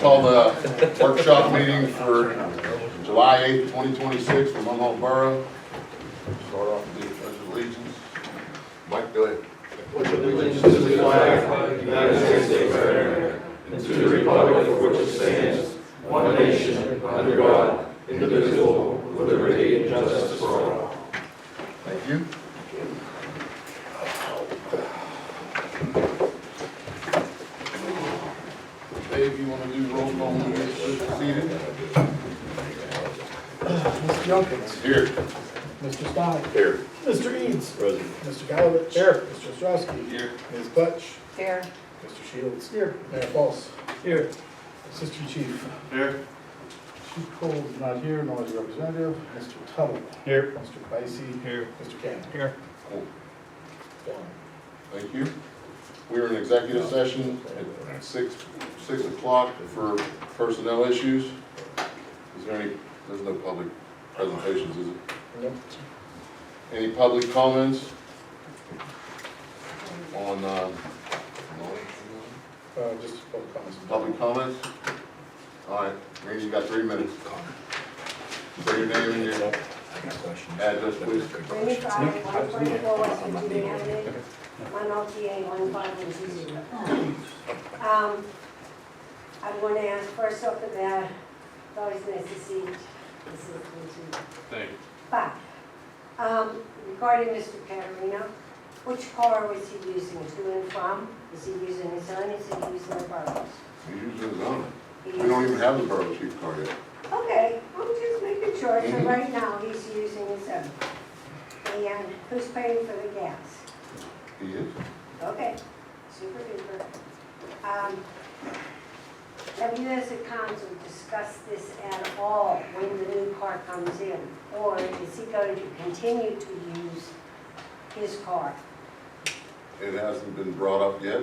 call the workshop meeting for July 8th, 2026 for Munhall Borough. Start off with the pledge of allegiance. Mike, go ahead. Pledge allegiance to the flag of the United States of America and to the republic for which it stands, one nation, under God, indivisible, with liberty and justice for all. Thank you. Dave, you want to do roll call when we get seated? Mr. Junkins. Here. Mr. Stein. Here. Mr. Eads. Present. Mr. Gallowitz. Here. Mr. Ostrowski. Here. Ms. Butch. Here. Mr. Shields. Here. Mayor Foss. Here. Assistant Chief. Here. Chief Cole is not here, nor is representative. Mr. Tuttle. Here. Mr. Bicey. Here. Mr. Cannon. Here. Cool. Thank you. We are in executive session at 6 o'clock for personnel issues. Is there any, there's no public presentations, is it? Nope. Any public comments on, Just public comments. public comments? All right, Randy, you got 3 minutes. Say your name and your address, please. Randy Fry, 124 West Virginia Avenue, 1OTA 1510. I want to ask first off the bat, it's always nice to see this is Thank you. But, regarding Mr. Caterino, which car was he using to and from? Is he using his own, is he using the borough's? He's using his own. We don't even have the borough chief car yet. Okay, I'm just making sure, so right now he's using his own. And who's paying for the gas? He is. Okay, super duper. Have you as a council discussed this at all when the new car comes in? Or is he going to continue to use his car? It hasn't been brought up yet.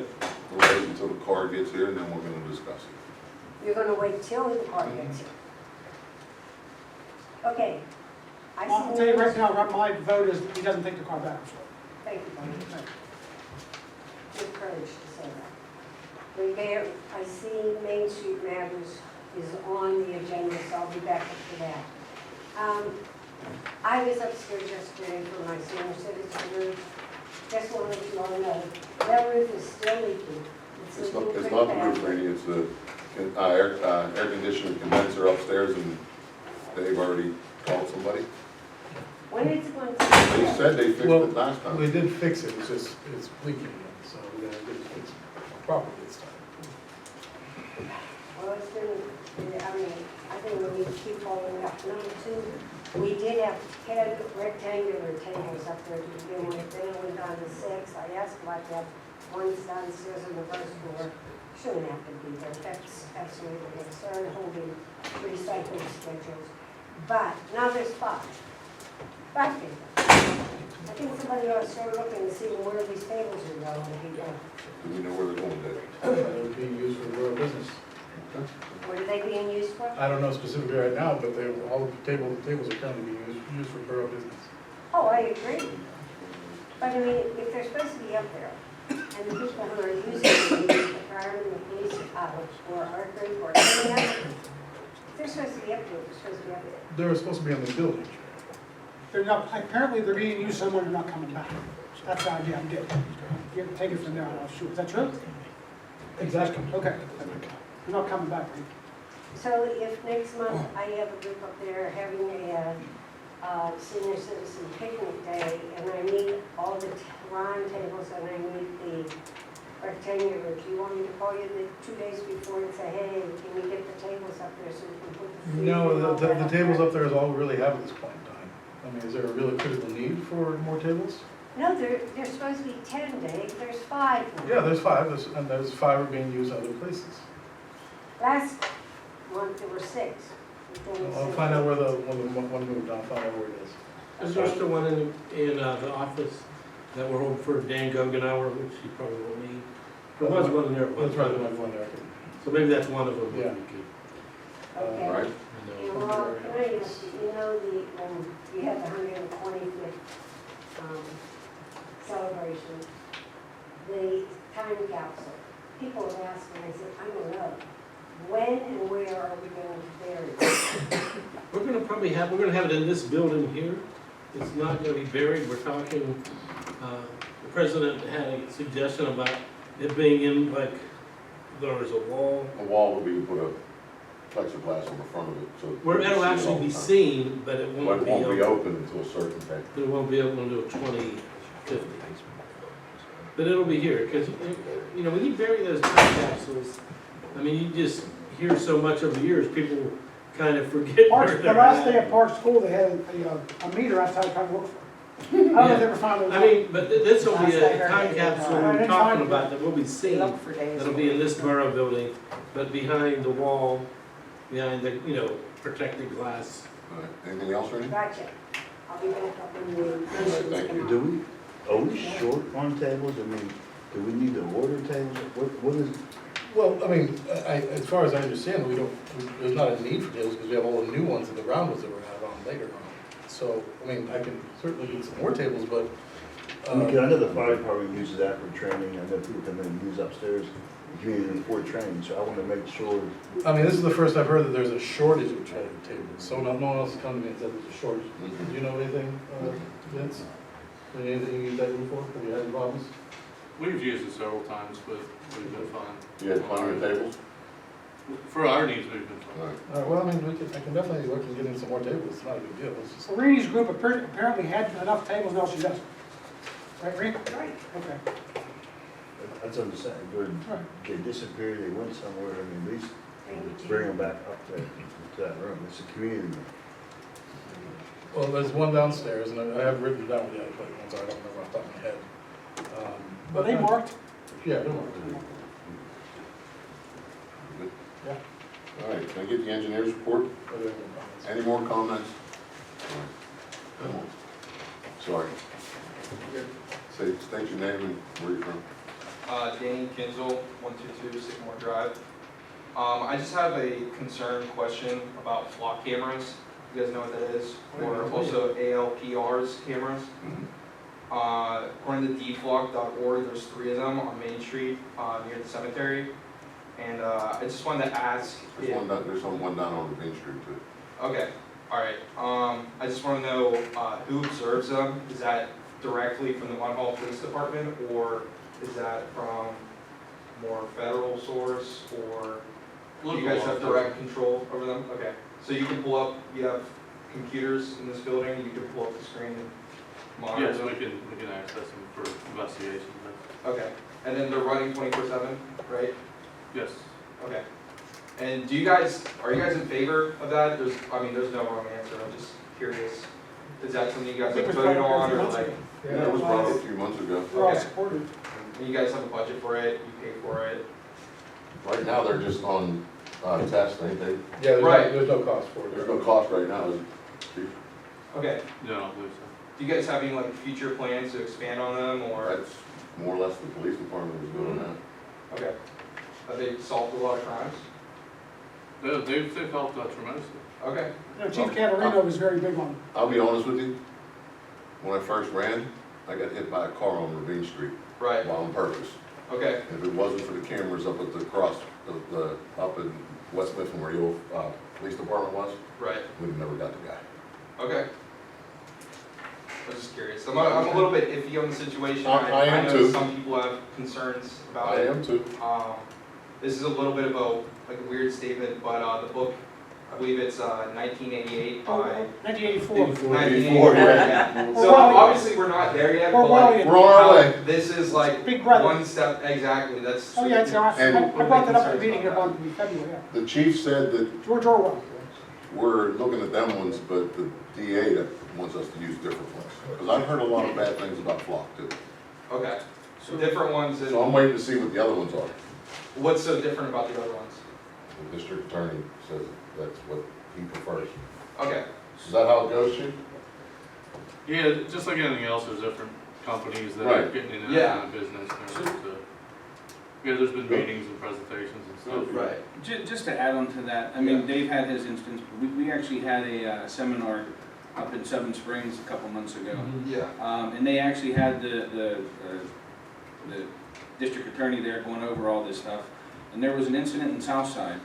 We'll wait until the car gets here and then we're gonna discuss it. You're gonna wait till the car gets here? Okay. I I'll see tell you right news- now, my vote is he doesn't take the car back. Thank you, Bonnie. Good courage to say that. I see Main Street Matters is on the agenda, so I'll be back up to that. I was upstairs yesterday for my senior citizen roof. Just want to let you all know, that roof is still leaking. It's leaking not pretty the bad. roof, Randy, it's the air conditioning condenser upstairs and they've already called somebody. When is it going to? They said they fixed Well, it last time. We did fix it, it's just, it's leaking again, so we're gonna get it fixed properly this time. Well, it's been, I mean, I think we need to keep following up. Number two, we did have 10 rectangular tables up there to begin with, then it went down to 6. I asked about that. One's downstairs on the first floor. Shouldn't have to be there. That's absolutely absurd, holding recycling schedules. But now there's 5. 5 tables. I think somebody ought to start looking and see where these tables are going to be going. Do we know where they're going, Dave? They would be used for rural business. What are they being used for? I don't know specifically right now, but they, all the tables are currently being used for borough business. Oh, I agree. But I mean, if they're supposed to be up there, and the people who are using them, the firemen, the police, or our group, or any other, if they're supposed to be up there, they're supposed to be up there. They're supposed to be in the building. They're not, apparently they're being used somewhere and not coming back. That's the idea I'm getting. You have to take it from there, I'll shoot. Is that true? Exactly. Okay. They're not coming back, right? So if next month I have a group up there having a senior citizen picnic day, and I need all the round tables, and I need the rectangular, do you want me to call you the 2 days before and say, hey, can we get the tables up there so we can put the food and all No, that the tables there? up there is all we really have at this point in time. I mean, is there a really critical need for more tables? No, they're supposed to be 10, Dave, there's 5 now. Yeah, there's 5, and those 5 are being used other places. Last month there were 6. I'll find out where the one moved, I'll find out where it is. Is there still one in the office that we're holding for Dan Gogenauer, which he probably won't need? There was one in there. That's right, there was one there. So maybe that's one of them. Yeah. Okay. All right? And well, can I ask you, you know, you had the 125th celebration, the time capsule. People were asking, I said, I don't know. When and where are we going to bury it? We're gonna have it in this building here. It's not gonna be buried. We're talking, the president had a suggestion about it being in, like, there's a wall. A wall would be to put a plexiglass on the front of it, so. Where it'll you can see it actually all be the time. seen, but it But won't it be won't be open. open until a certain day. It won't be open until 2050. But it'll be here, because, you know, when you bury those time capsules, I mean, you just hear so much over the years, people kind of forget where The they're last day at. of Park School, they had a meter outside trying to look for it. I don't know if they ever found it. I mean, but this will be Last I a heard, time they capsule did not. we're talking about that will be seen. Look for days. That'll be in this borough building, but behind the wall, behind the, you know, protected glass. All right. Anything else, Randy? Gotcha. I'll be back up in the commissions Thank you. tomorrow. Are we short on tables? I mean, do we need to order tables? What is, Well, I mean, as far as I understand, there's not a need for tables because we have all the new ones in the round ones that we're gonna have on later on. So, I mean, I can certainly get some more tables, but, I mean, 'cause I know the fire department uses that for training. I know people come in and use upstairs, the community for training, so I want to make sure. I mean, this is the first I've heard that there's a shortage of tables. So no one else has come to me and said there's a shortage. Do you know anything, Vince? Anything you use that room for? Have you had any problems? We've used it several times, but we've been fine. You had plenty of tables? For our needs, we've been All fine. right. All right, well, I mean, I can definitely look at getting some more tables. It's not a big deal. It's just, So Reenie's group apparently had enough tables, now she doesn't. Right, Reen? Right. Okay. That's what I'm saying. Right. They disappeared, they went somewhere, I mean, at least Thank you, bring Jim. them back up there to that room. It's a community room. well, there's one downstairs and I haven't written it down yet, but ones I don't remember off the top of my head. Were they marked? Yeah, they're marked. Good. Yeah. All right, can I get the engineer's report? Are there any comments? Any more comments? All right. Come on. Sorry. State your name and where you're from. Danny Kinzel, 122 Sycamore Drive. I just have a concern question about flock cameras. You guys know what that is? Or also ALPR's cameras. According to dflock.org, there's 3 of them on Main Street near the cemetery. And I just wanted to ask. There's one down on the Main Street too. Okay, all right. I just want to know who observes them. Is that directly from the Munhall Police Department, or is that from more federal source, or do you guys have direct control over them? Okay, so you can pull up, you have computers in this building, you can pull up the screen and monitor Yes, them? we can access them for investigation. Okay, and then they're running 24/7, right? Yes. Okay. And are you guys in favor of that? There's no wrong answer, I'm just curious. Is that something you I guys think have it was voted brought up a on, few or months like, ago. Yeah, it was brought up a few months ago. We're all Okay. supportive. you guys have a budget for it, you pay for it? Right now, they're just on test, ain't they? Yeah, Right. there's no cost for it. There's no cost right now, is it, Chief? Okay. No, I don't believe so. Do you guys have any like future plans to expand on them, or? That's more or less the police department is doing that. Okay. Have they solved a lot of crimes? They've helped out tremendously. Okay. You know, Chief Caterino was very big on it. I'll be honest with you, when I first ran, I got hit by a car on Ravine Street Right. while on purpose. Okay. If it wasn't for the cameras up at the up in West Mifflin where the old police department was, Right. we'd never got the guy. Okay. I was just curious. I'm a little bit iffy on the situation. I am know too. some people have concerns about I it. am too. This is a little bit of a weird statement, but the book, I believe it's 1988 by 1984. 1984, yeah. So We're well- obviously we're not there yet, We're but well like, in. We're on our way. this is like Big brother. one step exactly. That's Oh, yeah, it's, I And- brought that up at the meeting here in February, yeah. The chief said that George Orwell. we're looking at them ones, but the DA that wants us to use different ones. Because I've heard a lot of bad things about Flock too. okay. So different ones. So I'm waiting to see what the other ones are. What's so different about the other ones? The district attorney says that's what he prefers. Okay. Is that how it goes, chief? Yeah, just like anything else, there's different companies that are Right. getting in and Yeah. out of the business. And everything, so. Yeah, there's been meetings and presentations and stuff. Right. Just to add on to that, I mean, Dave had his instance, but we actually had a seminar up in Seven Springs a couple months ago. Yeah. And they actually had the district attorney there going over all this stuff. And there was an incident in Southside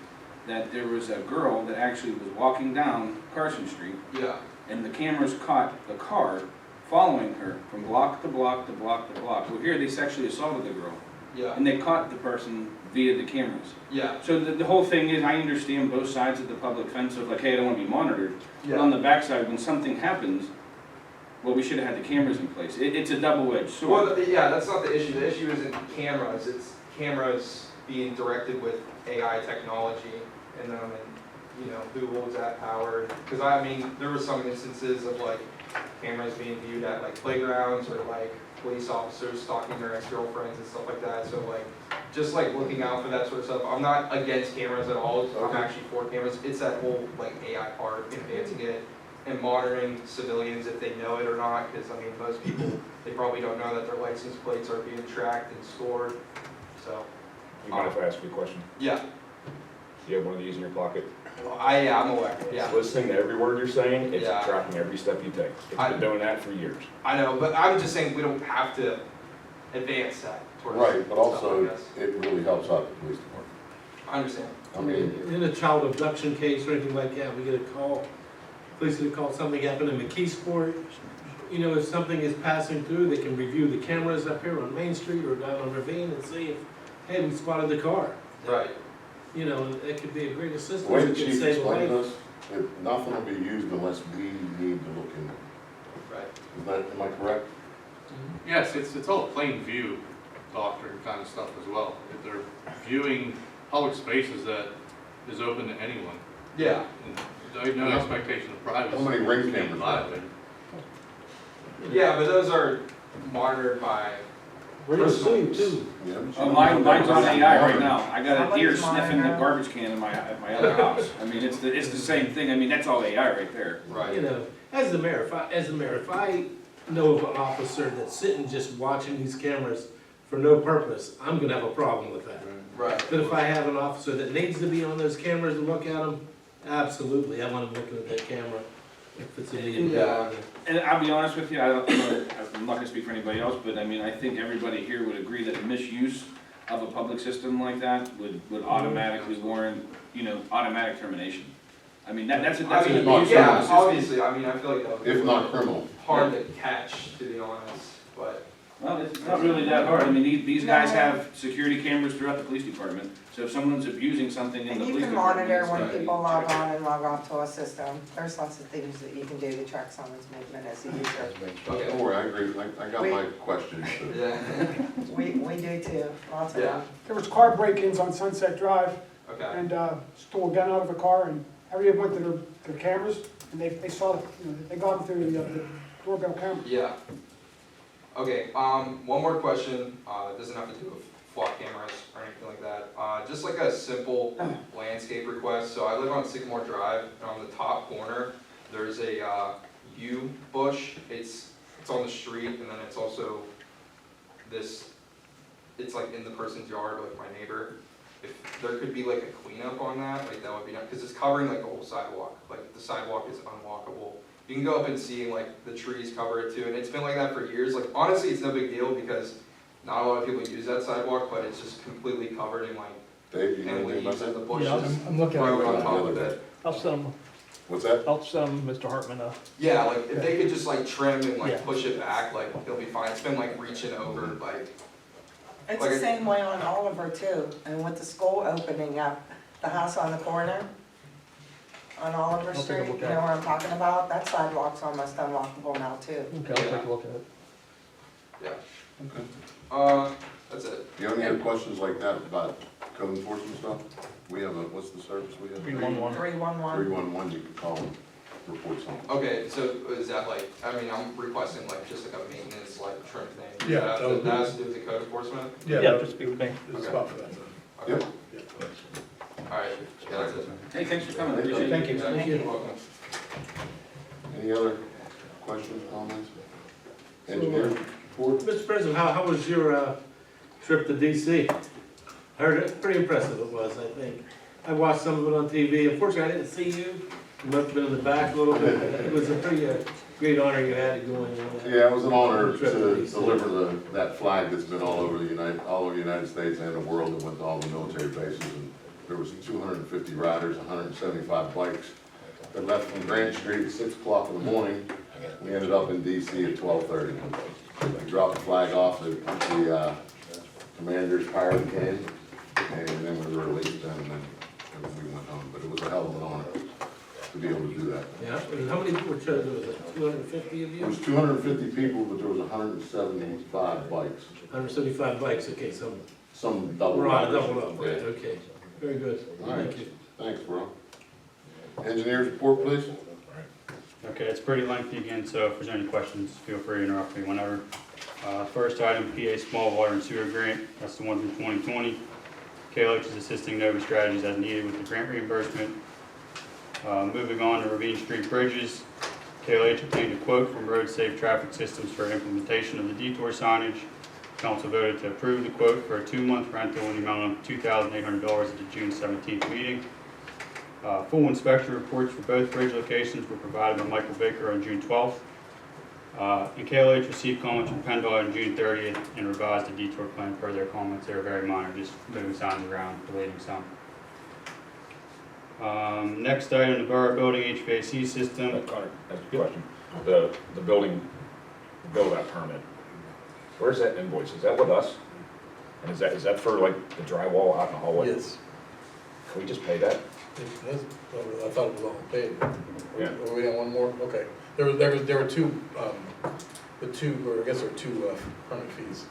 that there was a girl that actually was walking down Carson Street, Yeah, and the cameras caught the car following her from block to block to block to block. Well, here they sexually assaulted the girl, yeah, and they caught the person via the cameras. yeah, So the whole thing is, I understand both sides of the public fence of like, hey, I don't want to be monitored. But on yeah. the backside, when something happens, well, we should have had the cameras in place. It's a double-edged sword. Well, yeah, that's not the issue. The issue isn't cameras. It's cameras being directed with AI technology in them, and who holds that power. Because I mean, there were some instances of like cameras being viewed at like playgrounds or like police officers stalking their ex-girlfriends and stuff like that. So like, just like looking out for that sort of stuff. I'm not against cameras at all. I'm actually for cameras. It's that whole like AI part, advancing it and monitoring civilians if they know it or not. Because I mean, most people, they probably don't know that their license plates are being tracked and stored. So, You mind if I ask you a question? yeah, You have one of these in your pocket? I'm aware, yeah. It's listening to every word you're saying, it's Yeah. tracking every step you take. It's I- been doing that for years. I know, but I'm just saying we don't have to advance that towards Right, but stuff, also, I guess. it really helps out the police department. I understand. I mean, In a child abduction case or anything like that, we get a call, police get a call, something happened in McKeesport. If something is passing through, they can review the cameras up here on Main Street or down on Ravine and see if, hey, we spotted the car. Right. It could be a great assistance. the way the It could chief save a explained life. this, nothing will be used unless we need to look into it. Right. Am I correct? Yes, it's all plain view doctrine kind of stuff as well. If they're viewing public spaces that is open to anyone, Yeah. and no expectation of privacy. How many ring is being cameras are there? violated. Yeah, but those are monitored by We're gonna sue too. Yeah. Mine's on AI right now. I got a deer Somebody's sniffing the monitoring. garbage can in at my other house. I mean, it's the same thing. I mean, that's all AI right there. Right. As the mayor, if I know of an officer that's sitting just watching these cameras for no purpose, I'm gonna have a problem with that. Right. But if I have an officer that needs to be on those cameras and look at them, absolutely, I want him looking at that camera if it's immediate. Yeah. And I'll be honest with you, I'm not gonna speak for anybody else, but I mean, I think everybody here would agree that misuse of a public system like that would automatically warrant, automatic termination. I mean, that's an I mean, abuse of the yeah, system. obviously, I mean, I feel like that would If be not criminal. hard to catch, to be honest, but. Well, it's not really that hard. I mean, these guys have security cameras throughout the police department, so if someone's abusing something in And the you police can department. monitor it's when gotta be people log checked. on and log off to a system. There's lots of things that you can do to track someone's movement as a user. Okay. Don't worry, I agree, I got my questions too. Yeah. We do too, lots of Yeah. them. There was car break-ins on Sunset Drive, Okay. and stole a gun out of a car, and everybody went to their cameras, and they saw, they got them through the doorbell camera. Yeah. Okay, one more question, it doesn't have to do with flock cameras or anything like that. Just like a simple landscape request, so I live on Sycamore Drive, and on the top corner, there's a yew bush. It's on the street, and then it's also it's like in the person's yard, like my neighbor. If there could be like a cleanup on that, like that would be nice, because it's covering like the whole sidewalk, like the sidewalk is unwalkable. You can go up and see like the trees cover it too, and it's been like that for years. Like honestly, it's no big deal because not a lot of people use that sidewalk, but it's just completely covered in like Dave, you know and anything about leaves and the that? bushes I'm looking at growing on it. top of it. I'll send them, What's that? I'll send Mr. Hartman a, Yeah, like if they could just like trim and like Yeah. push it back, like it'll be fine. It's been like reaching over, like It's Like the a- same way on Oliver too, and with the school opening up, the house on the corner on Oliver take a Street, look you at know it. where I'm talking about? That sidewalk's almost unwalkable now too. okay, I'll take a look at it. Okay. that's it. Do you have any other questions like that about code enforcement stuff? We have what's the service we have? 311. 311. 311, you can call and report something. Okay, so is that like, I mean, I'm requesting like just like a maintenance like trim thing. Yeah, That that would be- has to do with the code enforcement? Yeah, just speak with me. There's a spot for that. Okay, Yep. alright, yeah, that's it. Hey, thanks for coming, appreciate it. Thank you. Yeah, you're welcome. Any other questions, comments? Engineer report? Mr. President, how was your trip to DC? I heard it, pretty impressive it was, I think. I watched some of it on TV. Unfortunately, I didn't see you. You must have been in the back a little bit. It was a pretty great honor you had to go in. Yeah, it was an honor Trip to DC. deliver that flag that's been all over the United States and the world that went to all the military bases. And there was 250 riders, 175 bikes that left from Grand Street at 6 o'clock in the morning. We ended up in DC at 12:30. We dropped the flag off, the commander's pilot came, and then we were released, and then we went home. But it was a hell of an honor to be able to do that. Yeah, I mean, how many people were chosen? Was it 250 of It you? was 250 people, but there was 175 bikes. 175 bikes, okay, Some double right, riders. double up, right, Yeah. okay. Very good. All right. Thank you. Thanks, bro. Engineers report, please. Okay, it's pretty lengthy again, so if there's any questions, feel free to interrupt me whenever. First item, PA Small Water and Sewer Grant, that's the one from 2020. KLH is assisting Nova Strategies as needed with the grant reimbursement. Moving on to Ravine Street Bridges, KLH obtained a quote from Road Safe Traffic Systems for implementation of the detour signage. Council voted to approve the quote for a 2-month rental in the amount of $2,800 at the June 17th meeting. Full inspection reports for both bridge locations were provided by Michael Baker on June 12th. And KLH received comments from PennDOT on June 30th and revised the detour plan per their comments. They were very minor, just moving signs around, deleting some. Next item, the Borough Building HVAC system. Connor, that's a question. The building, build-out permit, where's that invoice? Is that with us? And is that for like the drywall out in the hallway? Yes. Can we just pay that? It is. I thought it was all paid. Yeah. Are we on one more? Okay. There were two, or I guess there were two permit fees.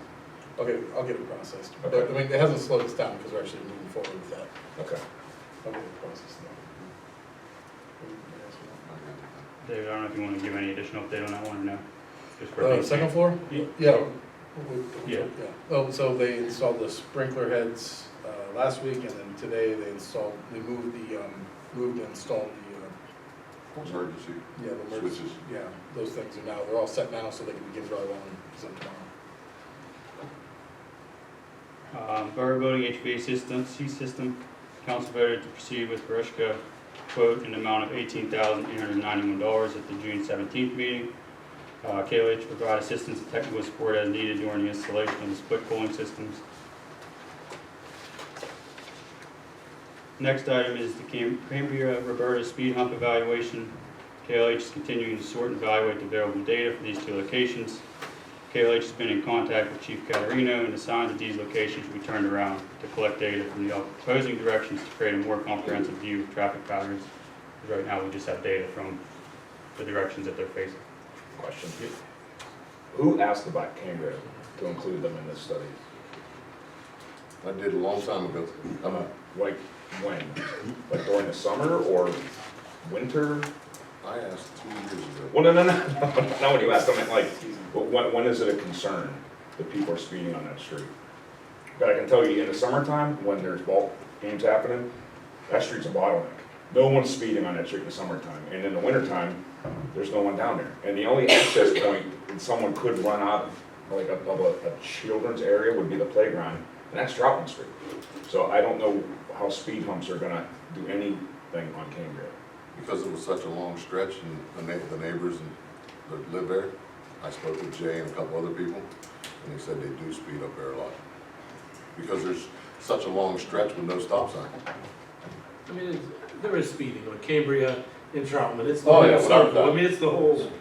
Okay, I'll get it processed. But, Okay. I mean, it hasn't slowed us down because we're actually moving forward with that. Okay. I'll get it processed now. David, I don't know if you want to give any additional update on that one or no? Just for Second floor? Yeah. Yeah. Yeah. Oh, so they installed the sprinkler heads last week, and then today they moved and installed the, Emergency yeah, the emergency. switches. Yeah, those things are now, they're all set now, so they can begin drywalling some tomorrow. Borough Building HVAC system, council voted to proceed with Bereshka quote in the amount of $18,891 at the June 17th meeting. KLH provide assistance and technical support as needed during the installation of the split cooling systems. Next item is the Cambria-Roberta speed hump evaluation. KLH is continuing to sort and evaluate the available data for these two locations. KLH has been in contact with Chief Caterino and the signs at these locations will be turned around to collect data from the opposing directions to create a more comprehensive view of traffic patterns. Right now, we just have data from the directions that they're facing. Question. Who asked about Cambria to include them in this study? I did a long time ago. Like when? Like during the summer or winter? I asked 2 years ago. Well, no. Not when you asked them, like, when is it a concern that people are speeding on that street? But I can tell you, in the summertime, when there's ball games happening, that street's a bottleneck. No one's speeding on that street in the summertime. And in the wintertime, there's no one down there. And the only access point that someone could run out of, like a children's area, would be the playground, and that's Troutman Street. So I don't know how speed humps are gonna do anything on Cambria. Because it was such a long stretch and the neighbors that live there, I spoke with Jay and a couple other people, and they said they do speed up there a lot. Because there's such a long stretch with no stop sign. I mean, there is speeding on Cambria and Troutman. It's the Oh, whole yeah, without a circle. I doubt. mean, it's the whole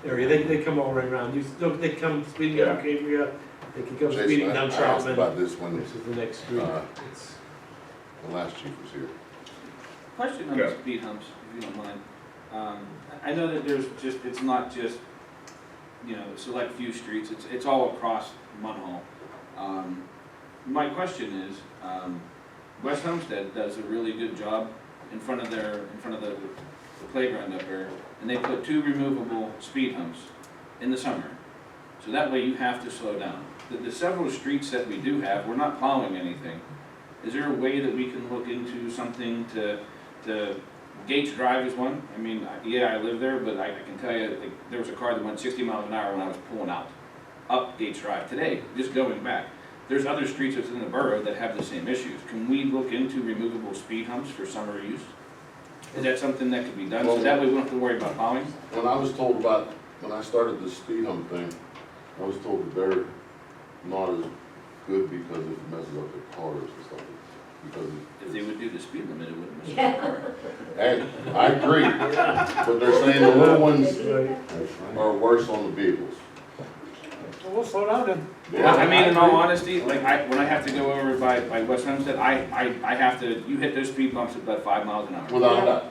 area. They come all the way around. They come speeding Yeah. down Cambria, they can come Jason, speeding I down asked Troutman, about this when which is the next street. It's- the last chief was here. Question on the speed humps, if you don't mind. I know that it's not just, select few streets, it's all across Munhall. My question is, West Homestead does a really good job in front of the playground up there, and they put 2 removable speed humps in the summer. So that way you have to slow down. The several streets that we do have, we're not plowing anything. Is there a way that we can look into something to Gates Drive is one? I mean, yeah, I live there, but I can tell you, like, there was a car that went 60 miles an hour when I was pulling out, up Gates Drive today, just going back. There's other streets within the borough that have the same issues. Can we look into removable speed humps for summer use? Is that something that could be done, so that way we don't have to worry about plowing? When I was told when I started the speed hump thing, I was told that they're not as good because it messes up the cars and stuff. because, If they would do the speed limit, it wouldn't miss Yeah. a car. and I agree, but they're saying the little ones are worse on the vehicles. Well, we'll slow down then. Well, I mean, in all honesty, like, when I have to go over by West Homestead, I have to, you hit those speed bumps at about 5 miles an hour. Without a doubt.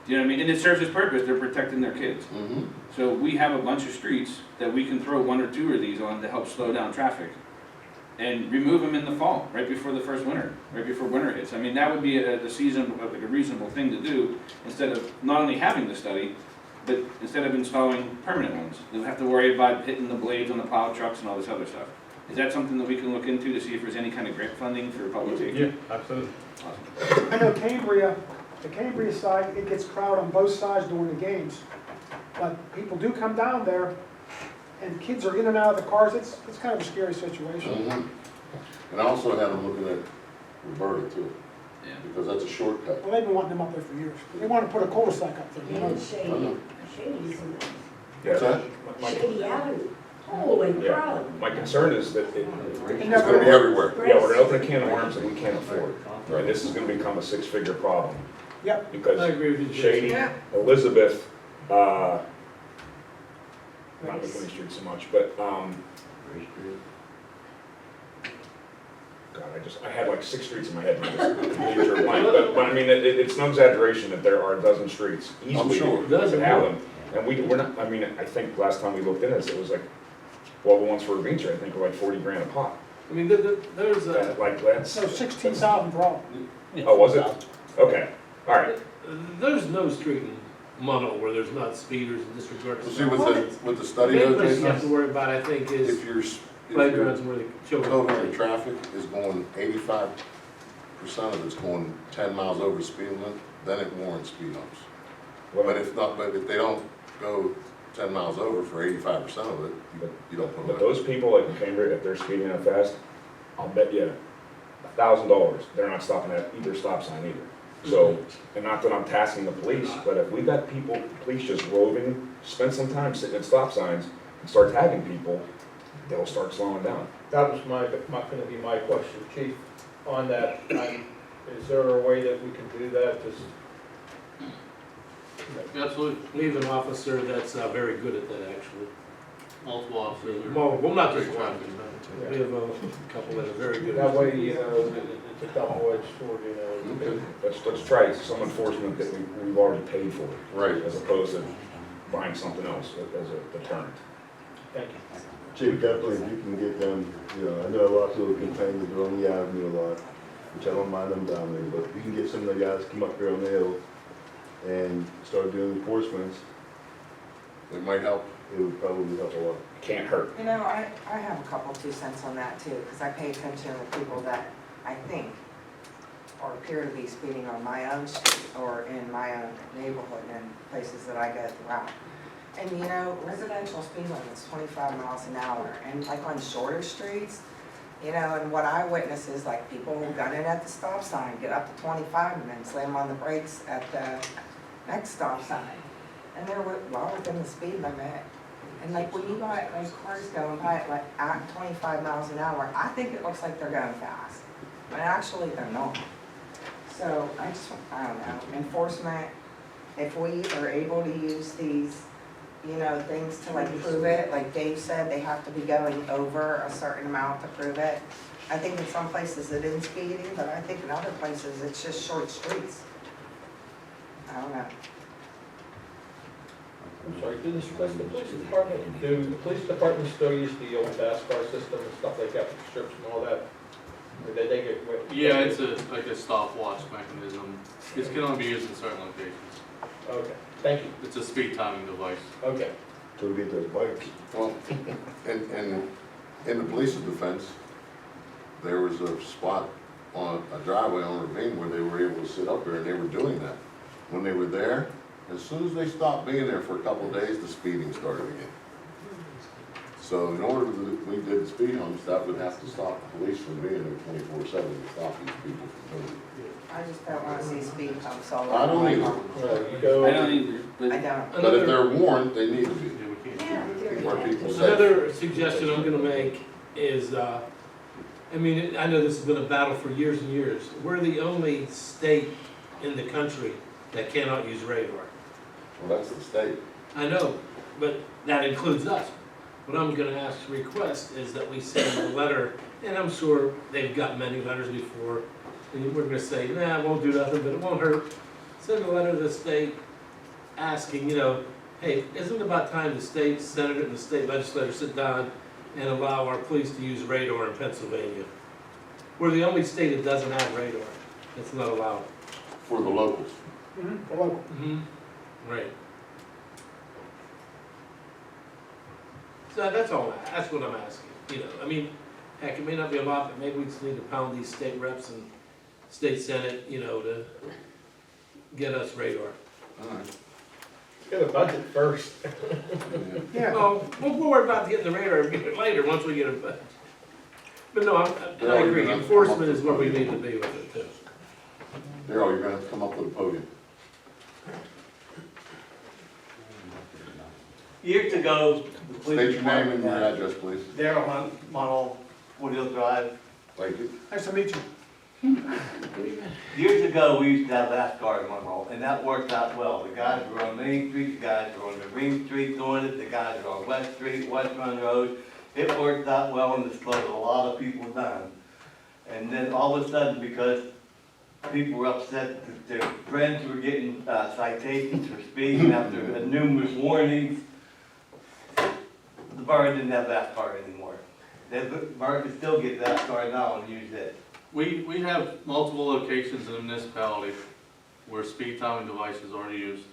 Do you know what I mean? And it serves its purpose, they're protecting their kids. Mm-hmm. So we have a bunch of streets that we can throw 1 or 2 of these on to help slow down traffic. And remove them in the fall, right before the first winter, right before winter hits. I mean, that would be a reasonable thing to do, instead of not only having the study, but instead of installing permanent ones. They would have to worry about hitting the blades on the plow trucks and all this other stuff. Is that something that we can look into to see if there's any kind of grant funding for public safety? Yeah, absolutely. Awesome. I know Cambria, the Cambria side, it gets crowded on both sides during the games. But people do come down there, and kids are in and out of the cars. It's kind of a scary situation. Mm-hmm. And I also had them looking at Roberta too, Yeah. because that's a shortcut. Well, they've been wanting them up there for years. They want to put a cul-de-sac up there, you know. And Shady, Shady's in What's that? Shady Avenue. Holy crow. My concern is that It It's never gonna be everywhere. yeah, we're gonna open a can of worms that we can't afford. Right, this is gonna become a 6-figure problem. Yep. I Because agree with you, Jason. Shady, Yeah. Elizabeth, not McKinney Street so much, but, God, I had like 6 streets in my head, and I just completely drew a blank. But I mean, it's no exaggeration that there are a dozen streets easily sure. that have them. And we're not, I mean, I think last time we looked in this, it was like, well, the ones for Venture, I think were like 40 grand a pop. I mean, there's a, Like, that's, So 16,000 for all. oh, was it? Okay, all right. there's no street in Munhall where there's not speeders and disregard. So see, with the The study main though, place you have to Jason, worry about, I think, is if your playgrounds where the children total play. traffic is going 85% of it's going 10 miles over the speed limit, then it warrants speed bumps. But if not, but if they don't go 10 miles over for 85% of it, you don't put But it. those people like in Cambridge, if they're speeding that fast, I'll bet you $1,000, they're not stopping at either stop sign either. So, and not that I'm tasking the police, but if we got people, police just roving, spend some time sitting at stop signs and start tagging people, they'll start slowing down. That was gonna be my question, Chief, on that. Is there a way that we can do that? Absolutely. We have an officer that's very good at that, actually. Multiple officers. Well, not just Great one. traffic. We have a couple that are very good. That way, you know, it's a double-edged sword, you know. Okay. Let's try some enforcement that we've already paid for, Right. as opposed to buying something else as a deterrent. Thank you. Chief, definitely, if you can get them, you know, I know a lot of people complain that they're on the avenue a lot, which I don't mind them down there, but if you can get some of the guys to come up here on the hill and start doing enforcements, It might help. it would probably help a lot. Can't hurt. You know, I have a couple 2 cents on that too, because I pay attention to people that I think or appear to be speeding on my own street or in my own neighborhood and places that I go throughout. And you know, residential speed limit is 25 miles an hour, and like on shorter streets, you know, and what I witness is like people who gun it at the stop sign, get up to 25 and then slam on the brakes at the next stop sign. And they're well within the speed limit. And like when you got like cars going by at like at 25 miles an hour, I think it looks like they're going fast, but actually they're not. So I don't know, enforcement, if we are able to use these, you know, things to like prove it, like Dave said, they have to be going over a certain amount to prove it. I think in some places it is speeding, but I think in other places it's just short streets. I don't know. I'm sorry, do the police department still use the old NASCAR system and stuff like that, with strips and all that? Or they get? Yeah, it's like a stopwatch mechanism. It can only be used in certain locations. Okay, thank you. It's a speed timing device. Okay. Till we get those bikes. Well, and in the police's defense, there was a spot on a driveway on Ravine where they were able to sit up there, and they were doing that. When they were there, as soon as they stopped being there for a couple of days, the speeding started again. So in order to, we did the speed humps, that would have to stop the police from being there 24/7 to stop these people from doing it. I just don't want to see speed bumps all over. I don't either. Well, you go. I don't either, but I don't. But if they're warned, they need to be, Yeah, we can't. Yeah, where people say. Another suggestion I'm gonna make is, I mean, I know this has been a battle for years and years. We're the only state in the country that cannot use radar. Well, that's the state. I know, but that includes us. What I'm gonna ask, request, is that we send a letter, and I'm sure they've got many letters before, and we're gonna say, nah, it won't do nothing, but it won't hurt. Send a letter to the state asking, hey, isn't it about time the state senator and the state legislature sit down and allow our police to use radar in Pennsylvania? We're the only state that doesn't have radar. It's not allowed. For the locals. Local. Right. So that's all, that's what I'm asking, I mean, heck, it may not be a lot, but maybe we just need to pound these state reps and state senate, to get us radar. All right. Get a budget first. Yeah, Well, we'll worry about getting the radar later, once we get it, but no, I agree, enforcement is where we need to be with it too. Darryl, you're gonna have to come up with a podium. Years ago, the police State your name and your department, address, please. Daryl Hunt, Munhall, Woodhill Drive. Thank you. nice to meet you. Years ago, we used to have NASCAR in Munhall, and that worked out well. The guys were on Main Street, the guys were on the Green Street doing it, the guys were on West Street, West Run Road. It worked out well, and it slowed a lot of people down. And then all of a sudden, because people were upset that their friends were getting citations for speeding after numerous warnings, the borough didn't have NASCAR anymore. The borough can still get NASCAR now and use it. We have multiple locations in the municipality where speed timing devices are used.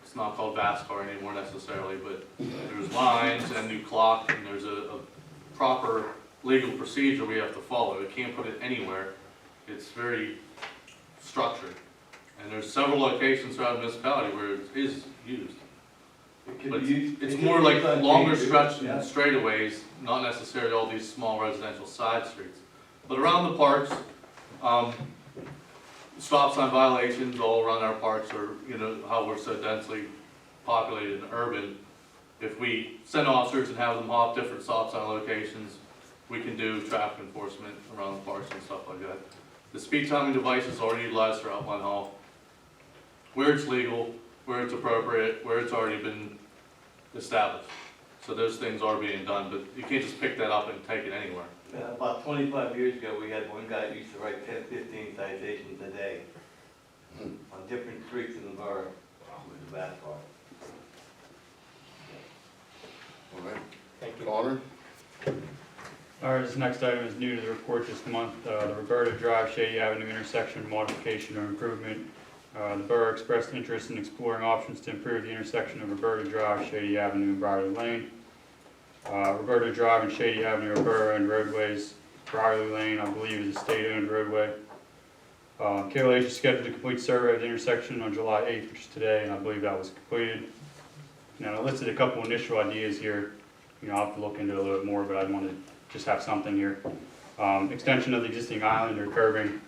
It's not called VASCAR anymore necessarily, but there's lines and new clock, and there's a proper legal procedure we have to follow. We can't put it anywhere. It's very structured. And there's several locations throughout the municipality where it is used. But it's more like longer stretch and straightaways, not necessarily all these small residential side streets. But around the parks, stop sign violations all around our parks are, how we're so densely populated and urban. If we send officers and have them hop different stop sign locations, we can do traffic enforcement around the parks and stuff like that. The speed timing devices are utilized throughout Munhall, where it's legal, where it's appropriate, where it's already been established. So those things are being done, but you can't just pick that up and take it anywhere. About 25 years ago, we had one guy that used to write 10, 15 citations a day on different streets in the borough with the NASCAR. All right. Thank you. Connor? All right, this next item is new to the report this month, the Roberta Drive Shady Avenue intersection modification or improvement. The borough expressed interest in exploring options to improve the intersection of Roberta Drive, Shady Avenue, and Briarly Lane. Roberta Drive and Shady Avenue are borough-owned roadways. Briarly Lane, I believe, is a state-owned roadway. KLH is scheduled to complete survey of the intersection on July 8th, which is today, and I believe that was completed. Now, I listed a couple initial ideas here. I'll have to look into it a little bit more, but I want to just have something here. Extension of the existing island or curbing,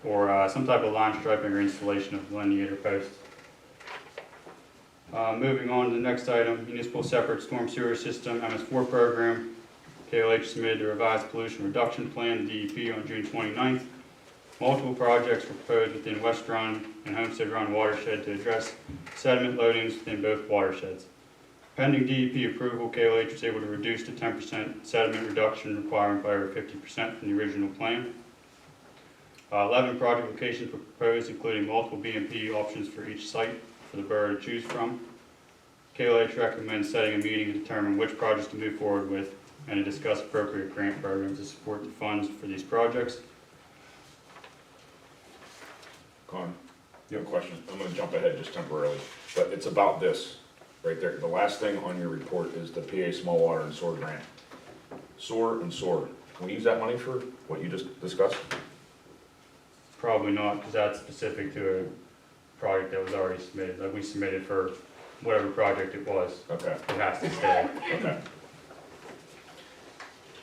or some type of line striping or installation of linear posts. Moving on to the next item, municipal separate storm sewer system, MS4 program. KLH submitted the revised pollution reduction plan to DEP on June 29th. Multiple projects were proposed within West Run and Homestead Run watershed to address sediment loadings within both watersheds. Pending DEP approval, KLH was able to reduce the 10% sediment reduction requirement by over 50% from the original plan. 11 project locations were proposed, including multiple BMP options for each site for the borough to choose from. KLH recommends setting a meeting to determine which projects to move forward with and to discuss appropriate grant programs to support the funds for these projects. Con, you have a question? I'm gonna jump ahead just temporarily, but it's about this, right there. The last thing on your report is the PA Small Water and Sewer Grant. Sewer and sewer. Can we use that money for what you just discussed? Probably not, because that's specific to a project that was already submitted. Like we submitted for whatever project it was. Okay, It has to stay. okay.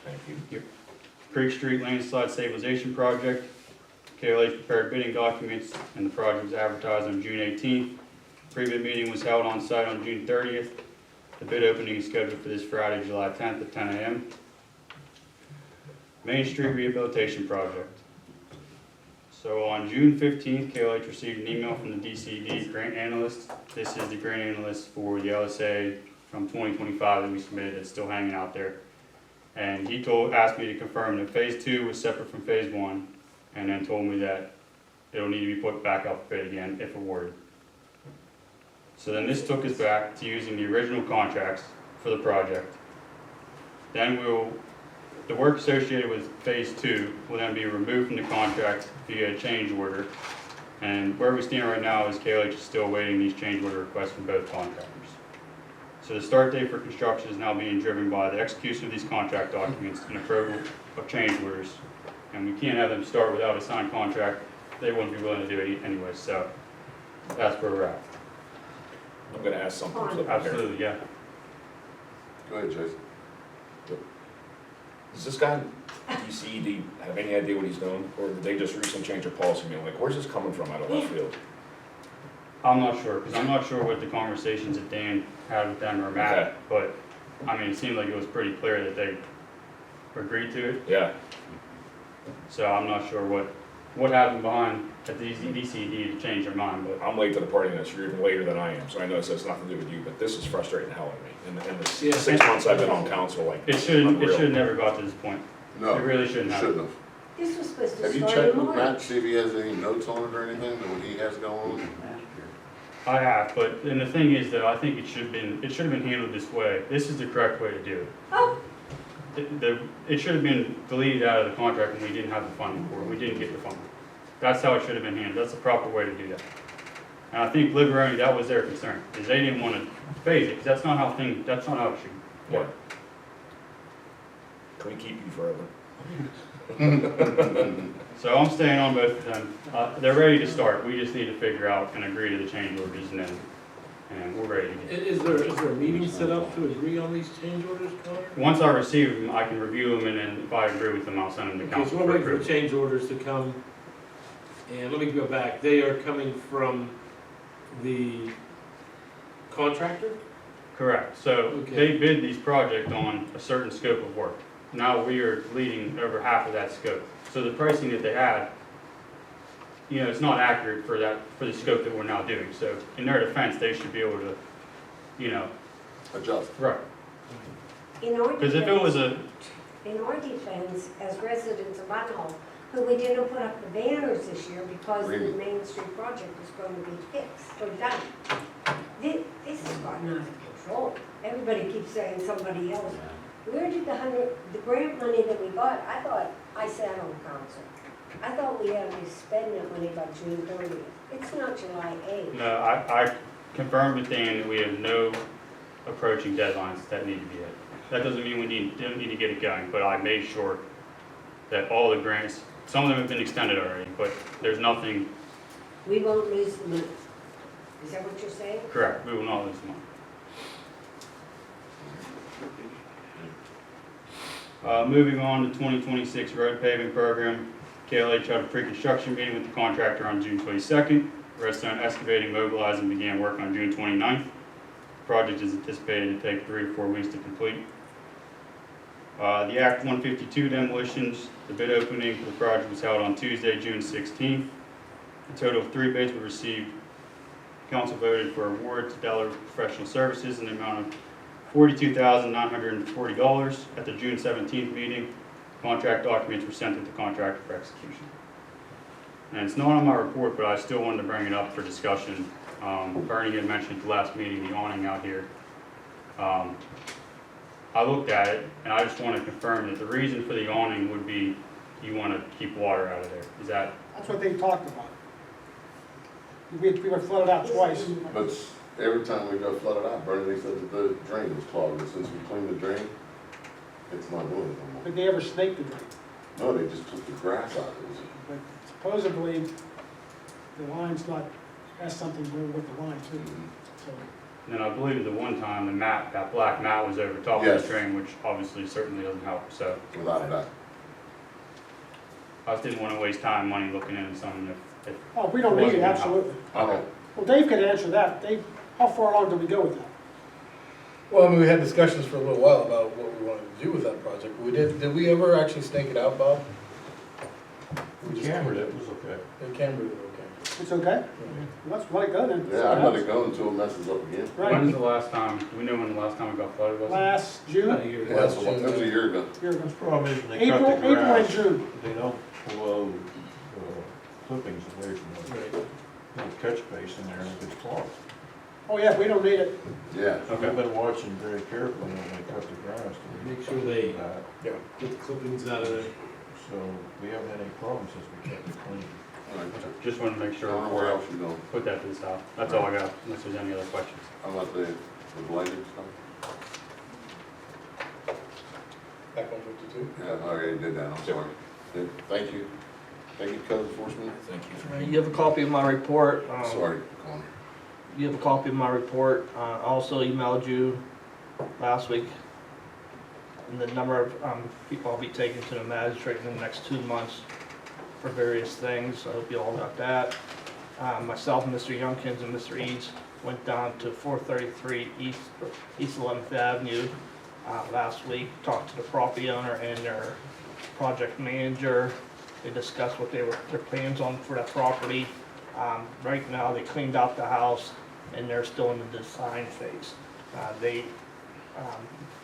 Thank you. Creek Street Landslide Stabilization Project. KLH prepared bidding documents and the project was advertised on June 18th. Pre-bid meeting was held on site on June 30th. The bid opening is scheduled for this Friday, July 10th at 10 a.m. Main Street Rehabilitation Project. So on June 15th, KLH received an email from the DCD grant analyst. This is the grant analyst for the LSA from 2025 that we submitted. It's still hanging out there. And he asked me to confirm that phase 2 was separate from phase 1, and then told me that it'll need to be put back up for bid again if awarded. So then this took us back to using the original contracts for the project. Then the work associated with phase 2 will then be removed from the contract via a change order. And where we stand right now is KLH is still awaiting these change order requests from both contractors. So the start date for construction is now being driven by the execution of these contract documents and approval of change orders. And we can't have them start without a signed contract. They wouldn't be willing to do it anyway, so that's where we're at. I'm gonna ask something. flip here. Absolutely, yeah. Go ahead, Jason. Does this guy, DCD, have any idea what he's doing? Or did they just recently change their policy? I mean, like, where's this coming from out of left field? I'm not sure, because I'm not sure what the conversations that Dan had with them or Matt, Okay. but, I mean, it seemed like it was pretty clear that they agreed to it, Yeah, so I'm not sure what happened behind at the DCD to change their mind, but I'm late to the party on this. You're even later than I am, so I know this has nothing to do with you, but this is frustrating the hell out of me. In the Yeah. 6 months I've been on council, like, it should unreal. have never got to this point. No. It really shouldn't have. Shouldn't have. This was supposed to Have you start checked in with Matt, March. see if he has any notes on it or anything, or what he has going on? I have, but, and the thing is that I think it should have been handled this way. This is the correct way to do it. Oh, It should have been deleted out of the contract when we didn't have the funding for it, we didn't get the funding. That's how it should have been handled, that's the proper way to do that. And I think Liberoni, that was their concern, is they didn't want to phase it, because that's not how it should work. Can we keep you forever? So I'm staying on both of them. They're ready to start, we just need to figure out and agree to the change orders and we're ready to get. Is there a meeting set up to agree on these change orders, Connor? Once I receive them, I can review them and then if I agree with them, I'll send them to Okay, council so for we're waiting for approval. change orders to come, and let me go back, they are coming from the contractor? Correct, so Okay. they bid these projects on a certain scope of work. Now we are leading over half of that scope. So the pricing that they had, you know, it's not accurate for the scope that we're now doing. So in their defense, they should be able to, you know, Adjust. right. in our Because if it was defense, as residents of Munhall, who we didn't put up the banners this year because the Really? Main Street project was going to be fixed or done. This has gotten out of control. Everybody keeps saying somebody else. Where did the grant money that we got, I sat on council. I thought we had to spend that money by June 30th. It's not July 8th. No, I confirmed with Dan that we have no approaching deadlines that need to be hit. That doesn't mean we don't need to get it going, but I made sure that all the grants, some of them have been extended already, but there's nothing We won't lose the money. Is that what you're saying? correct. We will not lose money. Moving on to 2026 road paving program, KLH had a pre-construction meeting with the contractor on June 22nd. Redstone Excavating mobilized and began work on June 29th. The project is anticipated to take 3 to 4 weeks to complete. The Act 152 demolitions, the bid opening for the project was held on Tuesday, June 16th. A total of 3 bids were received. Council voted for award to Delaware Professional Services in the amount of $42,940 at the June 17th meeting. Contract documents were sent to the contractor for execution. And it's not on my report, but I still wanted to bring it up for discussion. Bernie had mentioned at the last meeting, the awning out here. I looked at it, and I just want to confirm that the reason for the awning would be you want to keep water out of there. Is that, That's what they talked about. We were flooded out twice. But every time we go flood it out, Bernie said that the drain was clogged, and since we cleaned the drain, it's not doing it no more. Did they ever snake the drain? No, they just took the grass out. It was, But supposedly, the line's not, has something to do with the line too. So, and then I believe at the one time, the mat, that black mat was over top of Yes. the drain, which obviously certainly doesn't help, so. without a doubt. I just didn't want to waste time, money looking into something if oh, we don't need it, absolutely. I don't, Well, Dave could answer that. Dave, how far along did we go with that? Well, I mean, we had discussions for a little while about what we wanted to do with that project. Did we ever actually stake it out, Bob? We cambered it, it was okay. We cambered it, okay. It's okay? Let's let it go then. Yeah, I'd let it go until it messes up again. Right. When's the last time, do we know when the last time it got flooded was? Last June? About a year ago. Yeah, so that was a year ago. Here it The goes. problem is when they cut April, the April and grass, June. they don't blow clippings away from the Right. little catch basin there and it gets clogged. Oh, yeah, we don't need it. Yeah. I've been watching very carefully when they cut the grass. to Make sure they that. get the clippings out of there. So we haven't had any problems since we kept it clean. All right. Just wanted to make I sure. don't know where else you going. Put that to the south. That's all I got, unless there's any other questions. How about the blighted stuff? Back 152? Yeah, I already did that, I'm sorry. Good. Thank you. Thank you, code enforcement. Thank you. You have a copy of my report. Sorry, Connor. You have a copy of my report. I also emailed you last week. And the number of people I'll be taking to the magistrate in the next 2 months for various things. I hope you all got that. Myself, Mr. Youngkins, and Mr. Eads went down to 433 East 11th Avenue last week. Talked to the property owner and their project manager. They discussed what their plans on for that property. Right now, they cleaned out the house and they're still in the design phase. They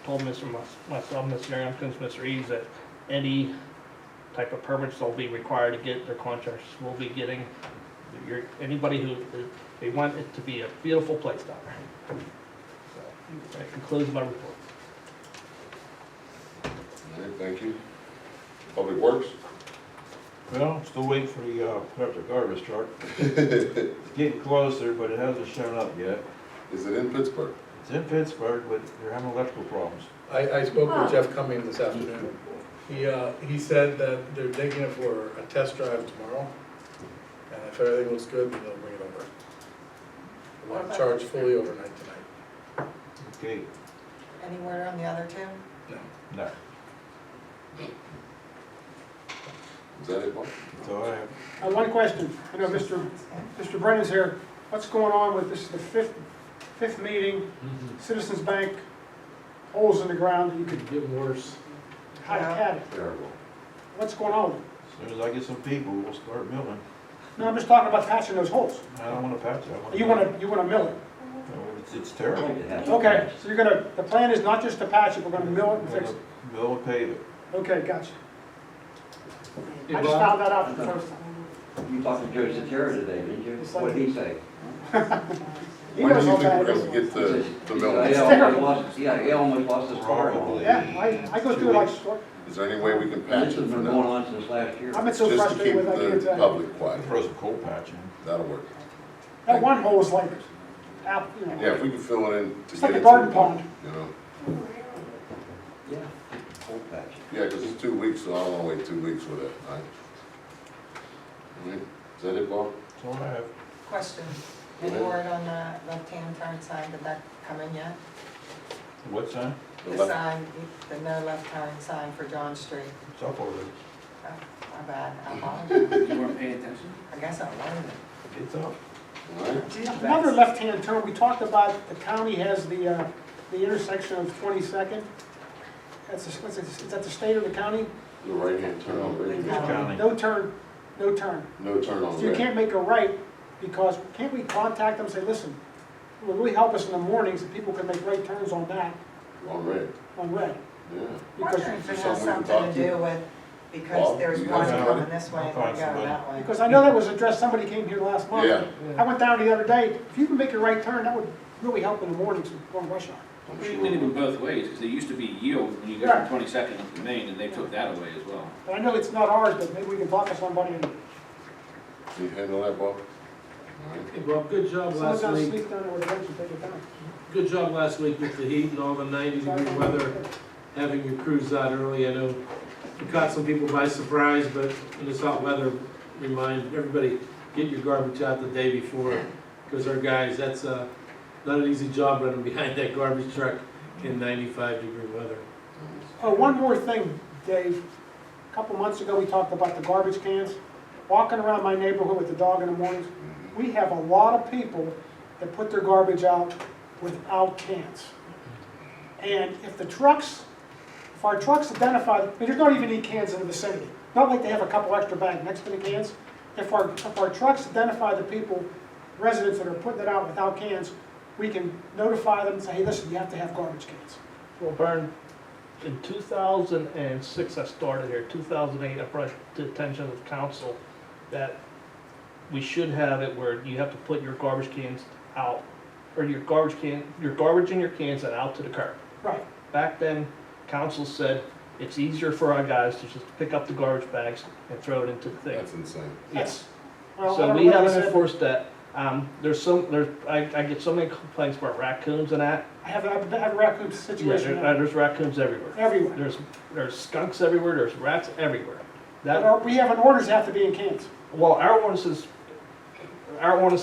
told myself, Mr. Youngkins, Mr. Eads, that any type of permits they'll be required to get, their contractors will be getting. Anybody who, they want it to be a beautiful place down there. So, that concludes my report. All right, thank you. Public Works? Well, still waiting for the electric garbage truck. Getting closer, but it hasn't shown up yet. Is it in Pittsburgh? It's in Pittsburgh, but they're having electrical problems. I spoke with Jeff Cummings this afternoon. He said that they're taking it for a test drive tomorrow. And if everything looks good, then they'll bring it over. We'll have charge fully overnight tonight. Okay, Any word on the other two? No. no, Is that it, Mark? so I have, One question. I know Mr. Brennan's here. What's going on with this, the fifth meeting, Citizens Bank, holes in the ground that you could Getting worse. had it. Terrible. What's going on? as soon as I get some people, we'll start milling. No, I'm just talking about patching those holes. I don't wanna patch it, I wanna. You wanna mill it? No, it's terrible. Okay, so the plan is not just to patch it, we're gonna mill it and fix it. Mill and pave it. Okay, gotcha. Hey, I just Bob? found that out for the first time. You talked to Joe Satira today, didn't you? Yes, I What'd he say? He When do knows you how think bad we're it gonna is. get the mill? He It's almost terrible. lost, yeah, he almost lost his car. Probably. Yeah, I go through it like, Is there any way we can patch This it has for been going now? on since last year. I've been so Just to keep frustrated with that, I can't the tell you. public quiet. Throw some coal patch in. That'll work. That one hole is like, you know, Yeah, if we can fill it in to it's get like it a to garden the pond. you know? Yeah, cold patch. Yeah, because it's 2 weeks, so I don't wanna wait 2 weeks with it, right? All right, is that it, Bob? That's all I have. Question, any word on the left-hand turn sign, did that come in yet? What sign? The The left- sign, the no left turn sign for John Street. It's up already. Oh, my bad, I apologize. You weren't paying attention? I guess I learned it. It's up. All right, Another left-hand turn, we talked about, the county has the intersection of 22nd. It's at the state of the county, the right-hand turn on Ridge. County. no turn, no turn. No turn on So you red. can't make a right, because can't we contact them and say, listen, it would really help us in the mornings if people could make right turns on that, On red, on red. yeah. Because, Wondering if it Is has someone we can something talk to to? do with, because Bob, there's you one got somebody? coming this way I'll and one find going somebody. that way. because I know that was addressed, somebody came here last month. Yeah. I went down the other day, if you can make a right turn, that would really help in the mornings going rush hour. I'm We sure. did it in both ways, because there usused to be yield when you go Right. from 22nd up to Main, and they took that away as well. But I know it's not ours, but maybe we can talk to somebody and Can you handle that, Bob? All right. Hey, Bob, good job someone's last gonna week. sneak down there with a wrench and take it down. Good job last week with the heat and all the 90-degree weather, having your crews out early. I know you caught some people by surprise, but in this hot weather, remind everybody, get your garbage out the day before. Because our guys, that's not an easy job running behind that garbage truck in 95-degree weather. Oh, one more thing, Dave. A couple months ago, we talked about the garbage cans. Walking around my neighborhood with the dog in the mornings, we have a lot of people that put their garbage out without cans. And if our trucks identify, and there's not even any cans in the vicinity, not like they have a couple extra bags next to the cans. If our trucks identify the people, residents that are putting it out without cans, we can notify them and say, hey, listen, you have to have garbage cans. Well, Vern, in 2006, I started here, 2008, I brought to the attention of the council that we should have it where you have to put your garbage cans out, or your garbage in your cans and out to the curb. Right. Back then, council said it's easier for our guys to just pick up the garbage bags and throw it into the thing. That's insane. Yes. Well, I So don't we know what they haven't said. enforced that. I get so many complaints about raccoons and that. I have a raccoon Yeah, situation now. there's raccoons everywhere. Everywhere. There's skunks everywhere, there's rats everywhere. That, But we have an orders have to be in cans. well, our ordinance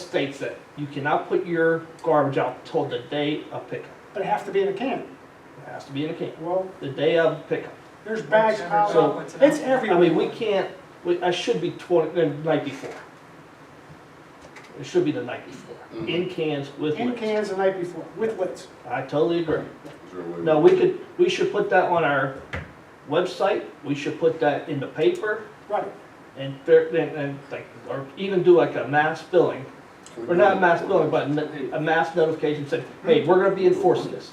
states that you cannot put your garbage out till the day of pickup. But it has to be in a can. It has to be in a can, Well, the day of pickup. there's bags piled So- up. It's I everywhere. mean, we can't, I should be the night before. It should be the night before, in cans with In lids. cans the night before, with lids. I totally agree. Is there a way No, we should put that on our website, we should put that in the paper, Right. and like, or even do like a mass billing, or not mass billing, but a mass notification saying, hey, we're gonna be enforcing this.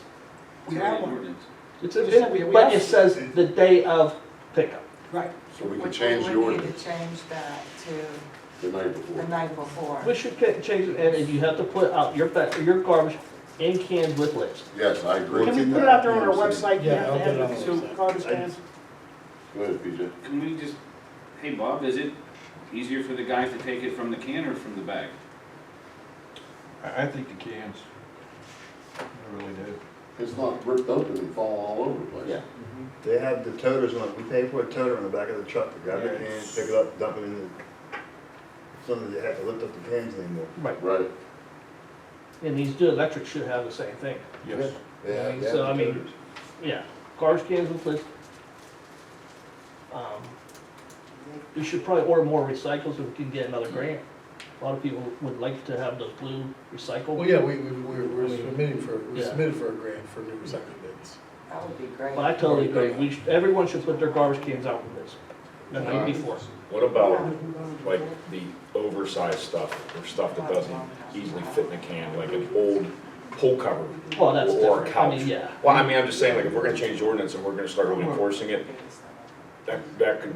We have one. It's Just said we but have- it says the day of pickup. Right. So we can Which change we the would need ordinance to change that to the night before. the night before. We should change it, and you have to put out your garbage in cans with lids. Yes, I agree. Can we put it out there on our website? You Yeah, have I'll to put it have on the the website. garbage cans. Go ahead, PJ. Can we just, hey Bob, is it easier for the guys to take it from the can or from the bag? I think the cans. I really do. It's not ripped open and falling all over the place. Yeah. They have the toters on, we pay for a toter on the back of the truck, to grab the Yeah, can, it's- pick it up, dump it in the, something they have to lift up the cans anymore. Right. And these new electric should have the same thing. Yes. They have the So, I mean, toters. Yeah, garbage cans with lids. We should probably order more recycles if we can get another grant. A lot of people would like to have those blue recycle. Well, yeah, we're submitting we Yeah. submitted for a grant for new recycling bins. That would be great. But I totally agree, everyone should put their garbage cans out with lids, the night before. What about like the oversized stuff, or stuff that doesn't easily fit in a can, like an old pull cover? Well, that's Or a different, I couch. mean, yeah. Well, I mean, I'm just saying, like, if we're gonna change the ordinance and we're gonna start really enforcing it, that could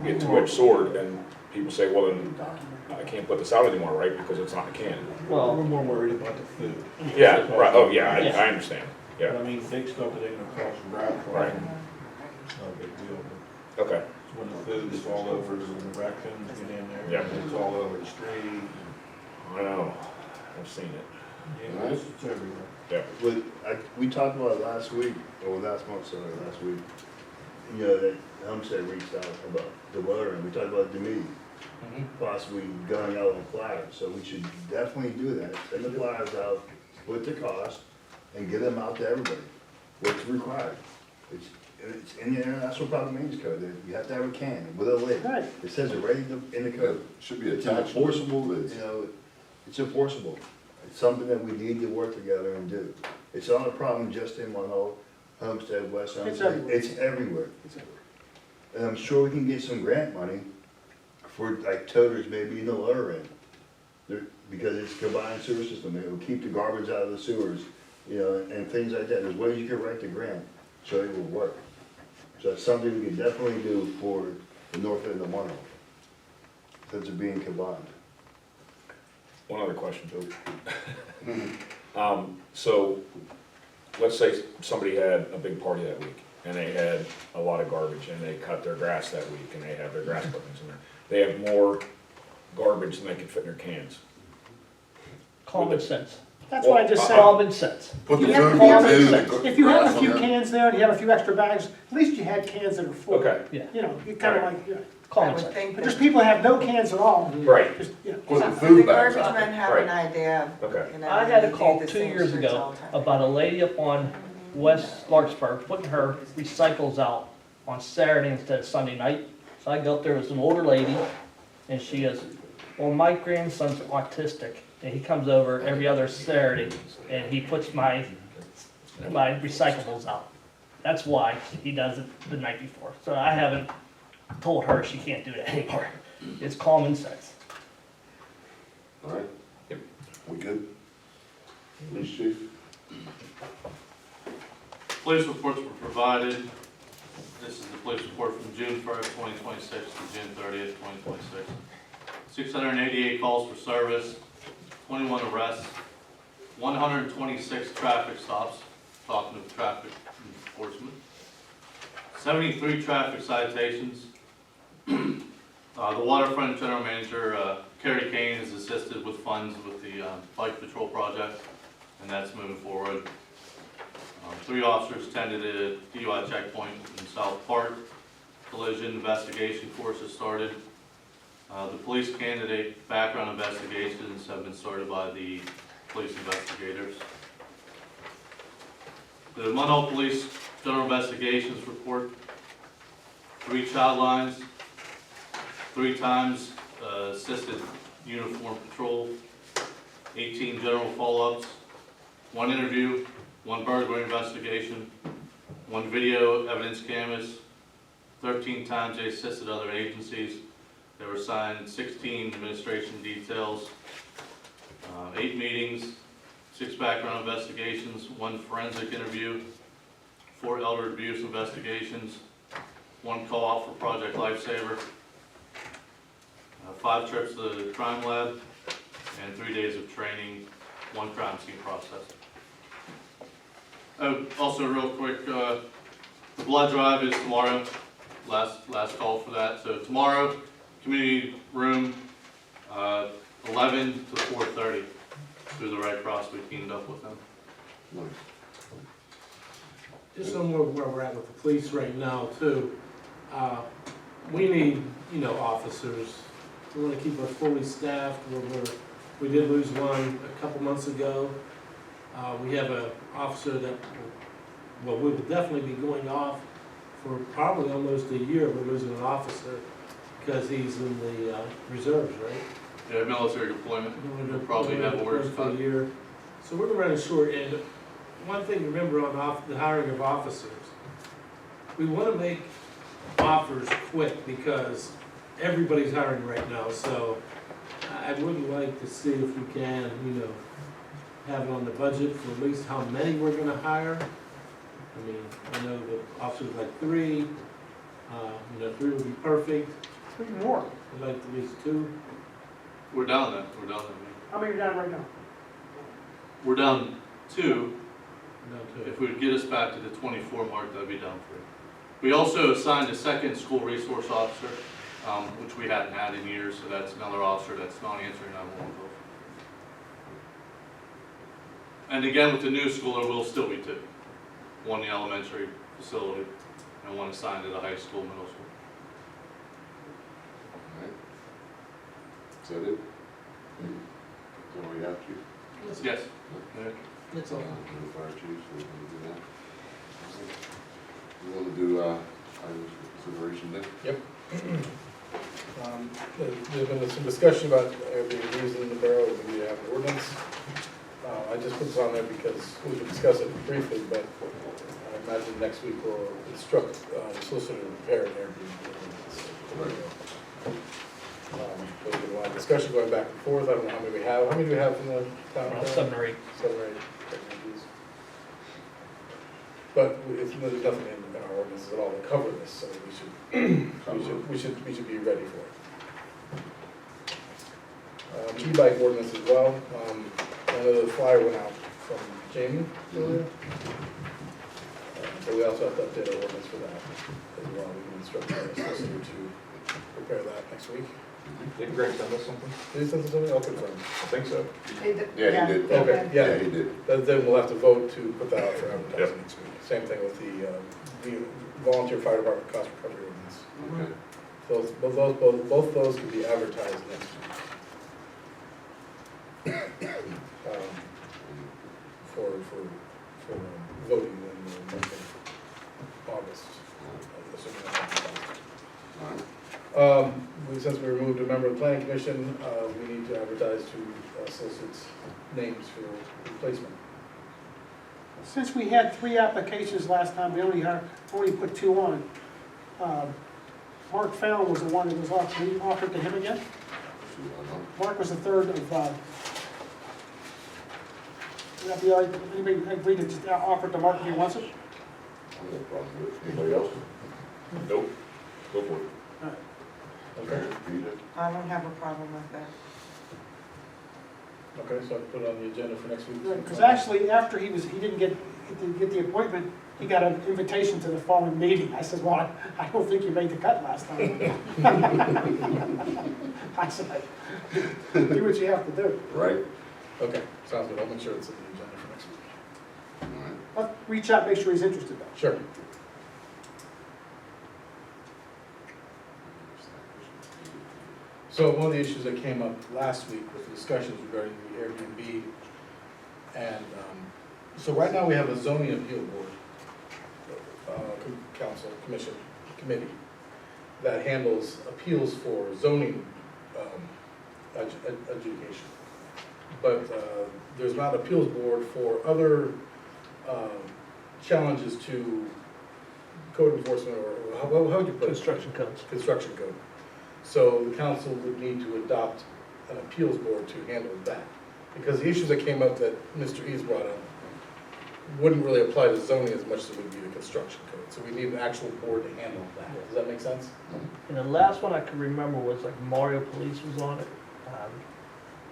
be a two-edged sword, and people say, well, then, I can't put this out anymore, right, because it's not in a can. Well, We're more worried about the food. Yeah, right, oh, yeah, Yeah. I understand, But yeah, I mean, big stuff that ain't gonna cost a rat for, Right. it's not a big deal. okay, But when the food's all over, when the raccoons get in there, Yeah. it's all over the street. I know, I've seen it, Yeah, it's everywhere. yeah. We talked about it last week, or last month, sorry, last week. You know, that Homestead reached out about the water, and we talked about Demi possibly going out on flyers, so we should definitely do that. Send the flyers out, split the cost, and get them out to everybody. What's required? It's in the International Public Means Code, that you have to have a can with a lid. Right. It says it right in the code. Should be It's attached. enforceable, Lids. you know, it's enforceable. It's something that we need to work together and do. It's not a problem just in Munhall, Homestead, West It's Homestead, everywhere. it's everywhere. It's everywhere. And I'm sure we can get some grant money for like toters maybe in the lower end. Because it's combined sewer system, it will keep the garbage out of the sewers, you know, and things like that. There's ways you can write the grant, so it will work. So that's something we can definitely do for the north end of Munhall, since they're being combined. One other question, Joe. So, let's say somebody had a big party that week, and they had a lot of garbage, and they cut their grass that week, and they have their grass clippings in there. They have more garbage than they can fit in their cans. Common sense. That's what I just said. Common sense. Put the You have- food you have- in the If you have grass a on few there. cans there and you have a few extra bags, at least you had cans that are full. Okay, Yeah, You know, you kind of like, you know, I common would sense. think but that there's people that have no cans at all. right, Just, you know, Put the the food bags garbage out men there. have an idea of, okay. you know. I had a they call do the 2 same years streets all ago the time. about a lady up on West Larkspur putting her recycles out on Saturday instead of Sunday night. So I go up there, it was an older lady, and she goes, well, my grandson's autistic, and he comes over every other Saturday, and he puts my my recyclables out. That's why he does it the night before. So I haven't told her she can't do that anymore. It's common sense. All right? Yep. We good? Police chief? Police reports were provided. This is the police report from June 1st, 2026 to June 30th, 2026. 688 calls for service, 21 arrests, 126 traffic stops, talking of traffic enforcement, 73 traffic citations. The waterfront general manager, Kerry Kane, has assisted with funds with the bike patrol project, and that's moving forward. 3 officers attended a DUI checkpoint in South Park. Collision investigation course has started. The police candidate background investigations have been started by the police investigators. The Munhall Police General Investigations report, 3 child lines, 3 times assisted uniform patrol, 18 general follow-ups, 1 interview, 1 burglary investigation, 1 video evidence canvas, 13 times they assisted other agencies. They were assigned 16 administration details, 8 meetings, 6 background investigations, 1 forensic interview, 4 elder abuse investigations, 1 call out for Project Lifesaver, 5 trips to the crime lab, and 3 days of training, 1 crime scene process. Oh, also real quick, the blood drive is tomorrow, last call for that. So tomorrow, community room, 11 to 4:30 through the Red Cross. We teamed up with them. Nice. Just on where we're at with the police right now too. We need, officers. We want to keep us fully staffed. We did lose one a couple months ago. We have an officer that will definitely be going off for probably almost a year. We're losing an officer because he's in the reserves, right? Yeah, military deployment. We'll probably have orders for a year. So we're running short. And one thing to remember on the hiring of officers, we want to make offers quick because everybody's hiring right now. So I would like to see if we can, have it on the budget for at least how many we're going to hire. I mean, I know the officers like 3. 3 would be perfect. 3 more. I'd like at least 2. We're down there. How many are down right now? We're down 2. No, 2. If we would get us back to the 24 mark, that'd be down 3. We also assigned a 2nd school resource officer, which we hadn't had in years, so that's another officer that's not answering 911 calls. And again, with the new school, there will still be 2. 1 in the elementary facility, and 1 assigned to the high school, middle school. All right. Is that it? Is that all you have, chief? Yes. That's all. The fire chief, so we can do that. We want to do items for consideration then? Yep. There's been some discussion about Airbnbs in the borough, we have an ordinance. I just put this on there because we can discuss it briefly, but I imagine next week we'll instruct the solicitor to prepare an Airbnb ordinance. There's been a lot of discussion going back and forth. I don't know how many we have. How many do we have in the town? Around 7 or 8. 7 or 8 Airbnbs. But there's nothing in our ordinances at all to cover this, so we should be ready for it. E-bike ordinance as well. I know the flyer went out from Jamie earlier. So we also have to update our ordinance for that as well. We can instruct our solicitor to prepare that next week. Did Greg send us something? Did he send us something? I'll confirm. I think so. Yeah, he did. Okay, yeah. He did. But then we'll have to vote to put that out for advertising next week. Same thing with the volunteer fire department cost recovery ordinance. Okay. So both those could be advertised next week. For voting in the month of August. Assuming that happens. All right. Since we removed a member of the planning commission, we need to advertise to solicit names for replacement. Since we had 3 applications last time, we only put 2 on. Mark Fallon was the one that was offered to him again. Mark was the third of, would that be all right? Anybody agree to just offer it to Mark if he wants it? I have no problem with it. Anybody else? Nope, go for it. Okay, DJ? I don't have a problem with that. okay, so I put it on the agenda for next week. Because actually, after he didn't get the appointment, he got an invitation to the following meeting. I said, well, I don't think you made the cut last time. I said, do what you have to do. Right? Okay, sounds good, I'll make sure it's on the agenda for next week. All right. Let's reach out, make sure he's interested though. Sure. So one of the issues that came up last week was the discussions regarding the Airbnb. And so right now we have a zoning appeal board, council, commission, committee that handles appeals for zoning adjudication. But there's not an appeals board for other challenges to code enforcement, or how would you put it? Construction codes. Construction code. So the council would need to adopt an appeals board to handle that. Because the issues that came up that Mr. Eads brought up wouldn't really apply to zoning as much as it would be the construction code. So we need an actual board to handle that. Does that make sense? And the last one I could remember was like Mario Police was on it.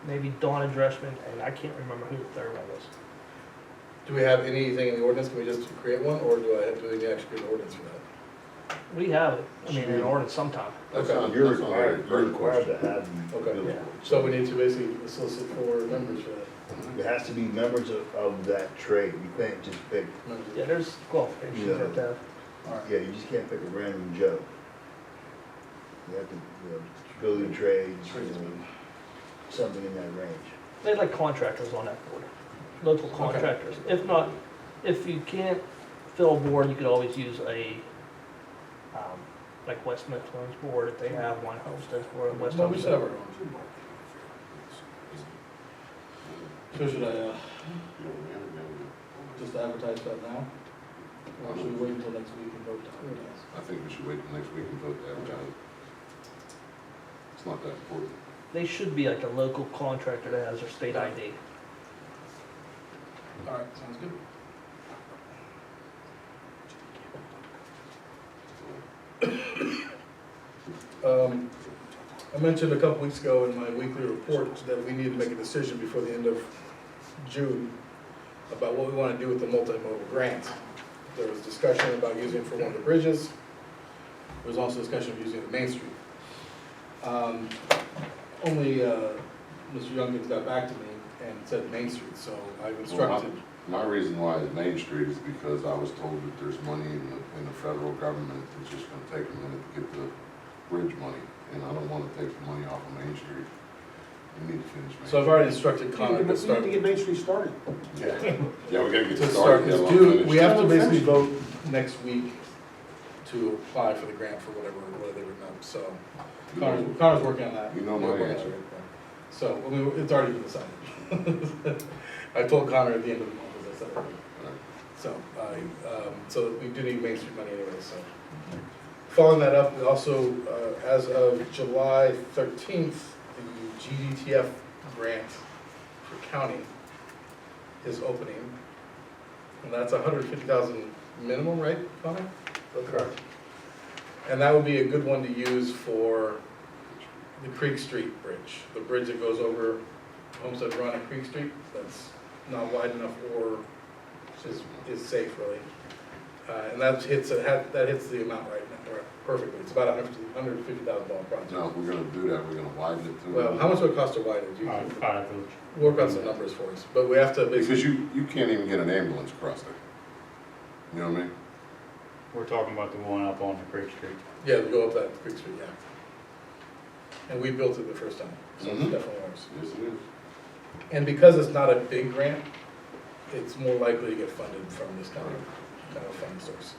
Maybe Donna Dressman, and I can't remember who the third one was. Do we have anything in the ordinance? Can we just create one, or do I have to actually create an ordinance for that? We have it, I mean, in an ordinance sometime. That's Okay. not, You're that's not a required, you're great required question. to have the Okay. appeals Yeah. board. So we need to basically solicit for members for that. It has to be members of that trade. You can't just pick, Yeah, there's qualifications you have to have. All right. yeah, you just can't pick a random Joe. You have to, building trades, something in that range. They'd like contractors on that board, local contractors. If not, if you can't fill a board, you could always use a, like West Midlands board, if they have one, Homestead's board, West No, we should Homestead. have our own. So should I just advertise that now? Or should we wait until next week and vote to advertise? I think we should wait till next week and vote to advertise it. It's not that important. They should be like a local contractor that has their state ID. All right, sounds good. I mentioned a couple weeks ago in my weekly report that we need to make a decision before the end of June about what we want to do with the multimodal grant. There was discussion about using it for one of the bridges. There was also discussion of using it at Main Street. Only Mr. Youngins got back to me and said Main Street, so I've instructed. My reason why it's Main Street is because I was told that there's money in the federal government. It's just gonna take a minute to get the bridge money, and I don't wanna take the money off of Main Street. We need to finish Main So I've Street. already instructed Connor to We need start. to get Main Street started. Yeah, yeah, we gotta get To started. start, get it's it due, finished. we have to basically vote next week to apply for the grant for whatever they were done, so. Connor's working on that. You know my answer. So, I mean, it's already been decided. I told Connor at the end of the month, as I said earlier. So, so we do need Main Street money anyway, so. Following that up, we also, as of July 13th, the GDTF grant for county is opening. And that's 150,000 minimum, right, Connor? Correct. And that would be a good one to use for the Creek Street Bridge, the bridge that goes over Homestead Run and Creek Street, that's not wide enough or is safe really. And that hits the amount right now, perfectly. It's about $150,000 project. No, if we're gonna do that, we're gonna widen it too. Well, how much would it cost to widen? Do you think? Village. Work on some numbers for us, but we have to Because basically. you can't even get an ambulance across there. You know what I mean? We're talking about the one up on the Creek Street. Yeah, we go up that Creek Street, yeah. And we built it the first time, so it's Mhm. definitely ours. Yes, it is. And because it's not a big grant, it's more likely to get funded from this kind of fund source.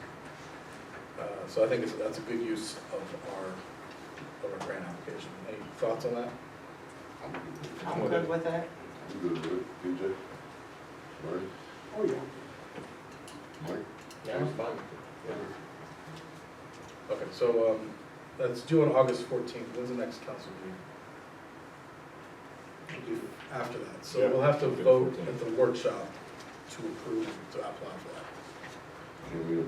So I think that's a good use of our grant application. Any thoughts on that? I'm good with it. I'm good with it. DJ? Marty? Oh, yeah. Mike? Yeah, it's fine. Okay, so, that's due on August 14th. When's the next council meeting? It'll be after that, so Yeah, we'll have to okay, vote 14th. at the workshop to approve, to apply for that. Can we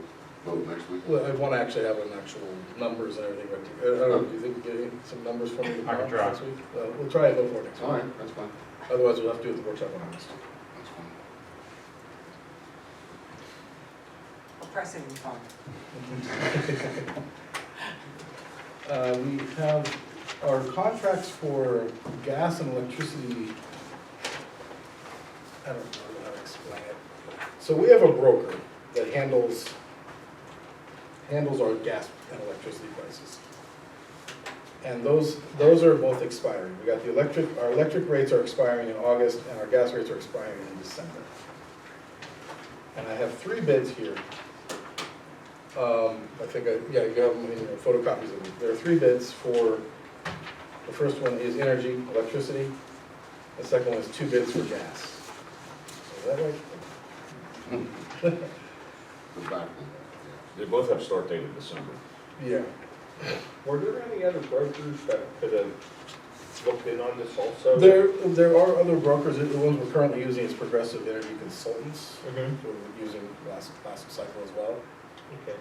vote next week? Well, I want to actually have an actual numbers and everything, but, I don't know, do you think you get some numbers from me I can tomorrow, try. next week? We'll try it before next All week. right, that's fine, Otherwise, we'll have to do it at the workshop on August. that's fine. Pressing fun. We have our contracts for gas and electricity. I don't know how to explain it. So we have a broker that handles our gas and electricity prices. And those are both expiring. We got our electric rates are expiring in August and our gas rates are expiring in December. And I have 3 bids here. I think, yeah, you have them in your photocopies of them. There are 3 bids for, the first one is energy, electricity. The second one is 2 bids for gas. Is that right? The back one, They both have start date in December. Yeah. Were there any other brokers that could have looked in on this also? There are other brokers. The ones we're currently using is Progressive Energy Consultants, Mhm. who we're using last cycle as well. Okay.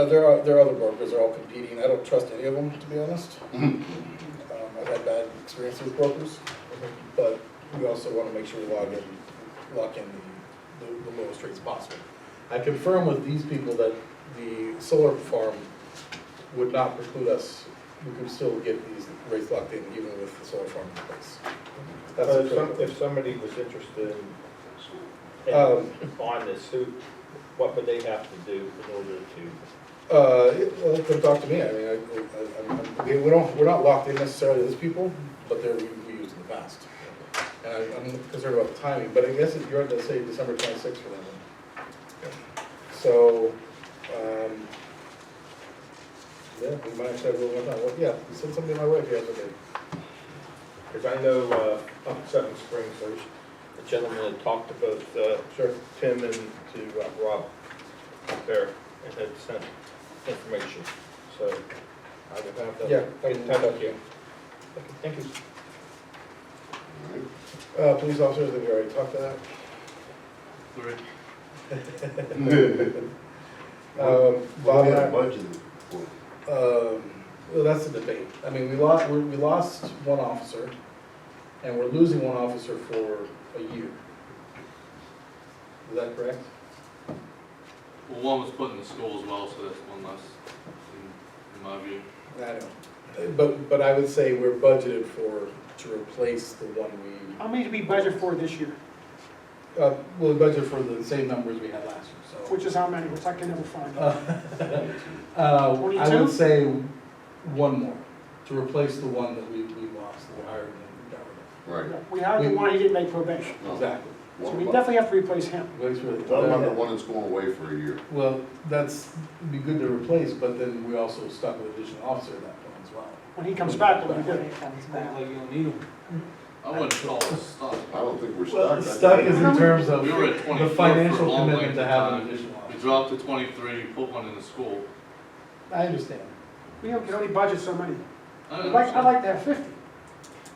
There are other brokers. They're all competing. I don't trust any of them, to be honest. I've had bad experiences with brokers, but we also want to make sure we lock in the lowest rates possible. I confirm with these people that the solar farm would not preclude us. We could still get these rates locked in even with the solar farm in place. That's the critical. If somebody was interested in, on this, what would they have to do in order to? Well, come talk to me. I mean, we're not locked in necessarily to these people, but we used in the past. And I'm concerned about the timing, but I guess you're at, let's say, December 26th for that one. So, yeah, we might actually have a little more time. Well, yeah, send somebody my way if you have okay. Because I know up at Seven Springs, there's a gentleman that talked to both Sure. Tim and to Rob up there and had sent information. So I would have that. Yeah, I can talk to you. Thank you. all right. Police officers, have you already talked to that? Three. What do we have Bob, budgeted for? well, that's the debate. I mean, we lost one officer, and we're losing one officer for a year. Is that correct? Well, one was put in the school as well, so that's one less, in my view. I know. But I would say we're budgeted to replace the one we, How many did we budget for this year? well, we budgeted for the same numbers we had last year, so. Which is how many, which I can never find. I 22? would say one more, to replace the one that we lost, that we hired and got rid Right. We hired the one, he didn't make probation. of. Exactly. So we definitely have to replace him. That's really- Tell them I'm the one that's going away for a year. Well, it'd be good to replace, but then we also stuck with additional officer at that point as well. When he comes back, we'll be When good. it comes back. Like you don't need them. I wouldn't call it stuck. I don't think we're Well, stuck. stuck is in terms of We were at 24 the for a financial long commitment length to of have an time. additional We officer. dropped to 23, you put one in the school. I understand. We can only budget so many. I I'd like understand. to have 50,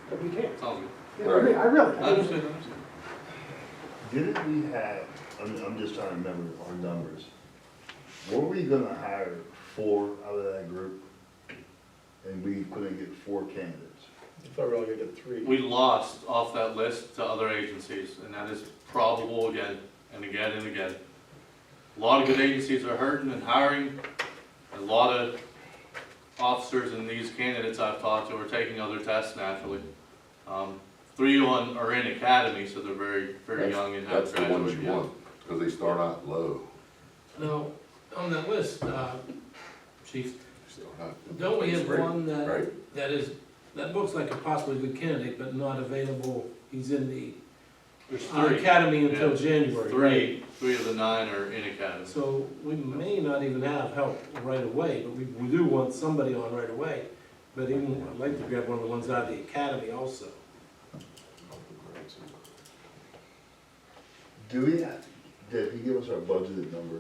but we can't. Sounds good. You know, I really. I understand, I understand. Didn't we have, I'm just trying to remember our numbers. Were we gonna hire 4 out of that group? And we couldn't get 4 candidates? I thought we were only gonna get 3. We lost off that list to other agencies, and that is probable again and again and again. A lot of good agencies are hurting and hiring. A lot of officers and these candidates I've talked to are taking other tests naturally. 3 are in academy, so they're very, very young and have That's the ones graduated you yet. want, because they start out low. Now, on that list, Chief, Still have- don't we have Right. one Right. that looks like a possibly good candidate, but not available? He's in the There's 3. academy until Yeah. January. 3 of the 9 are in academy. So we may not even have help right away, but we do want somebody on right away. But even, I'd like to grab one of the ones out of the academy also. Do we have, Dave, can you give us our budgeted number?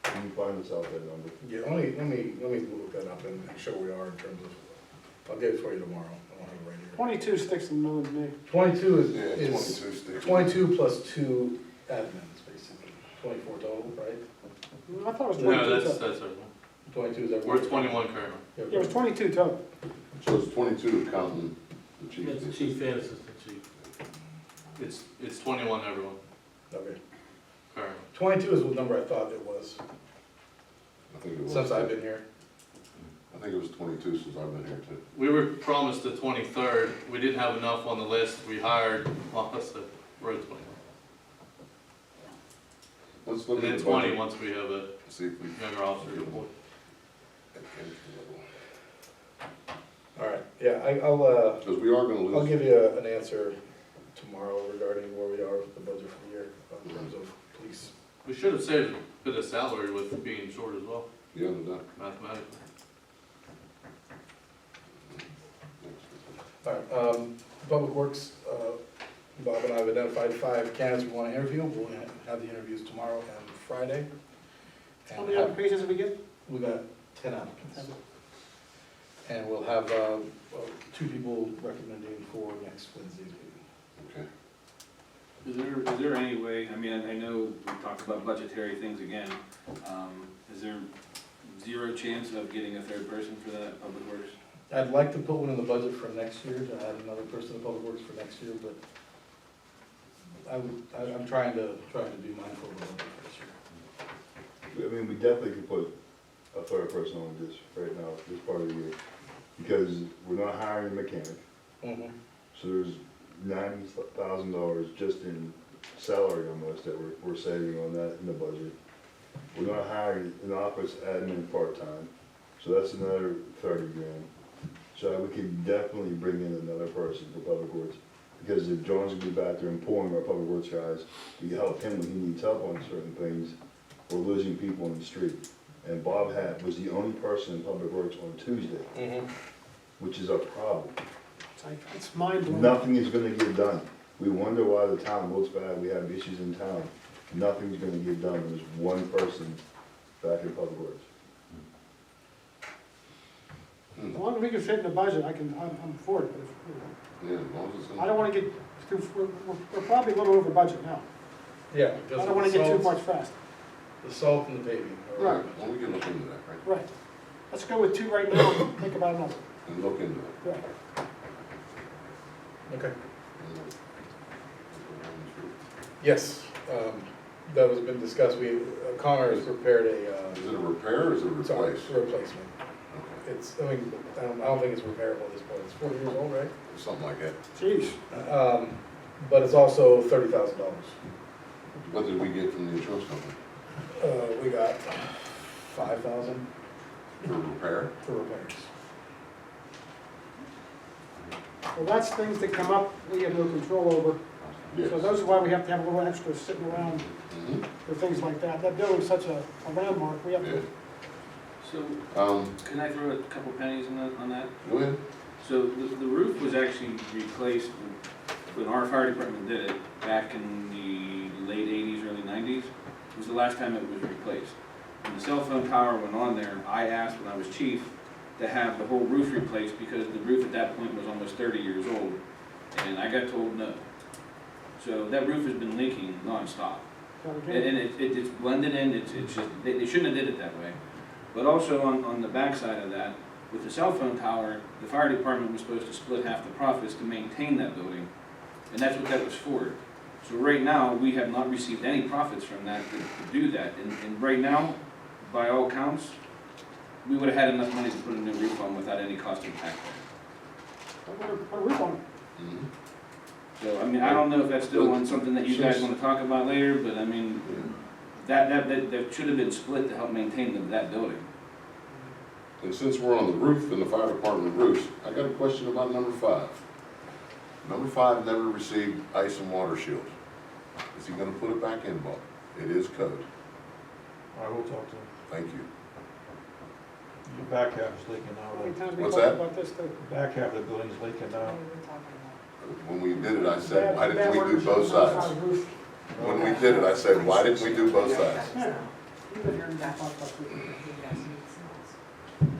Can you find us out that number? Yeah, let me look that up and show where we are in terms of, I'll get it for you tomorrow. I don't have it right here. 22 sticks in the middle of me. 22 Yeah, is 22 sticks. 22 plus 2 admins, basically. 24 total, right? I thought it was 22 No, that's total. everyone. 22 is everyone. We're at 21 currently. Yeah, it was 22 total. So it's 22 counting the chief. That's the chief and assistant chief. It's 21 everyone Okay. currently. 22 is what number I thought it was, I think it was. since I've been here. I think it was 22 since I've been here too. We were promised the 23rd. We didn't have enough on the list. We hired, well, we're at 21. Let's look And at then the 20 budget. once we have a See if we. younger officer report. All right, yeah, I'll Because we are gonna lose. I'll give you an answer tomorrow regarding where we are with the budget for the year in terms of police. We should have saved a bit of salary with being short as well, Yeah, no doubt. mathematically. All right, Public Works, Bob and I have identified 5 candidates we want to interview. We'll have the interviews tomorrow and Friday. How And many applications did we get? we got 10 applicants. And we'll have 2 people recommending for next Wednesday's meeting. Okay. Is there any way, I mean, I know we talked about budgetary things again, is there zero chance of getting a third person for that Public Works? I'd like to put one in the budget for next year, to add another person in Public Works for next year, but I'm trying to be mindful of the budget this year. I mean, we definitely could put a third person on this right now, this part of the year, because we're not hiring a mechanic, Mhm. so there's $90,000 just in salary almost that we're saving on that in the budget. We're not hiring an office admin part-time, so that's another 30 grand. So we could definitely bring in another person for Public Works, because if John's gonna be back there and pulling our Public Works guys, we help him when he needs help on certain things. We're losing people in the street. And Bob was the only person in Public Works on Tuesday, which is a problem. It's mind-blowing. Nothing is gonna get done. We wonder why the town looks bad, we have issues in town. Nothing's gonna get done, there's one person back in Public Works. As long as we can fit in the budget, I'm for it, but if, Yeah, as long as it's. I don't wanna get too, we're probably a little over budget now. Yeah. I because don't wanna of the get too salt- much fast. The salt and the paving. Right. Well, we can look into that, right? Right. Let's go with 2 right now and think about another. And look into it. Right. Okay. Yes, that has been discussed. Connor has prepared a, Is it a repair or is it a sorry, replace? replacement. Okay. It's, I mean, I don't think it's repairable at this point. It's 40 years old, right? Something like that. Jeez. But it's also $30,000. What did we get from the insurance company? We got 5,000 For repair? for repairs. Well, that's things that come up we have no control over. Yes. So those are why we have to have a little extra sitting around Mhm. for things like that. That building's such a landmark, we have Yeah. to, So, can I throw a couple pennies on that? Go ahead. So the roof was actually replaced when our fire department did it back in the late 80s, early 90s. It was the last time it was replaced. When the cell phone tower went on there, I asked when I was chief to have the whole roof replaced because the roof at that point was almost 30 years old. And I got told no. So that roof has been leaking nonstop. And it's blended in, it's just, they shouldn't have did it that way. But also on the backside of that, with the cell phone tower, the fire department was supposed to split half the profits to maintain that building. And that's what that was for. So right now, we have not received any profits from that to do that. And right now, by all counts, we would have had enough money to put a new roof on without any cost impact. put a roof on it. Mhm. So, I mean, I don't know if that's still on something that you guys want to talk about later, but I mean, that should have been split to help maintain that building. And since we're on the roof and the fire department roofs, I got a question about number 5. Number 5 never received ice and water shield. Is he gonna put it back in, Bob? It is code. I will talk to him. Thank you. The back half is leaking How many now. times we What's talked that? about this too? The back half of the building's leaking What now. are we talking about? When we did it, I said, Bad- why bad didn't we do workers both on the sides? outside roof. when we did it, I said, why didn't we do both sides? Yeah.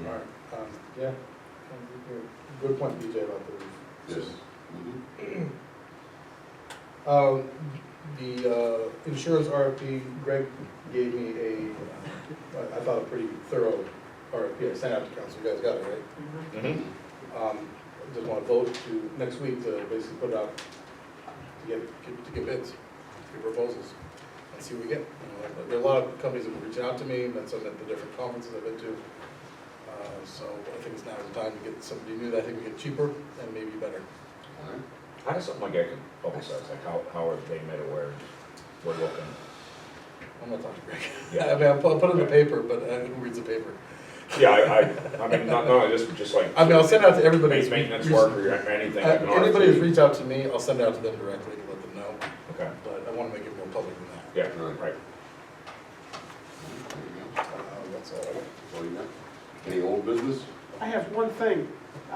Alright, yeah, good point, BJ, about the roof. Yes. The insurance RFP, Greg gave me I thought a pretty thorough RFP, I sent out to council, you guys got it, right? Just want to vote to, next week, to basically put it out, to get bids, get proposals, and see what we get. You know, there are a lot of companies that have reached out to me, and some at the different conferences I've been to. So I think it's now the time to get somebody new that I think we get cheaper and maybe better. All right. How does something like that get publicized? Like how are they made aware? We're looking. I'm not talking to Greg. Yeah. I mean, I'll put it in the paper, but who reads the paper? Yeah, I mean, not only this, but just like. I mean, I'll send it out to everybody. who's Maintenance re- work or anything. like an Anybody who's RFP. reached out to me, I'll send it out to them directly to let them know, Okay, but I want to make it more public than that. yeah, right. There you go. That's all I got. That's all you got? Any old business? I have one thing.